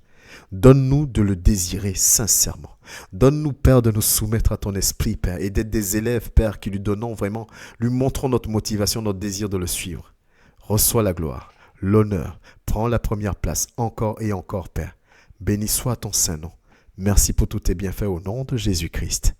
Donne-nous de le désirer sincèrement. Donne-nous, Père, de nous soumettre à ton esprit, Père, et d'être des élèves, Père, qui lui donnons vraiment, lui montrons notre motivation, notre désir de le suivre. Reçois la gloire, l'honneur. Prends la première place encore et encore, Père. Béni soit ton saint nom. Merci pour tous tes bienfaits au nom de Jésus-Christ.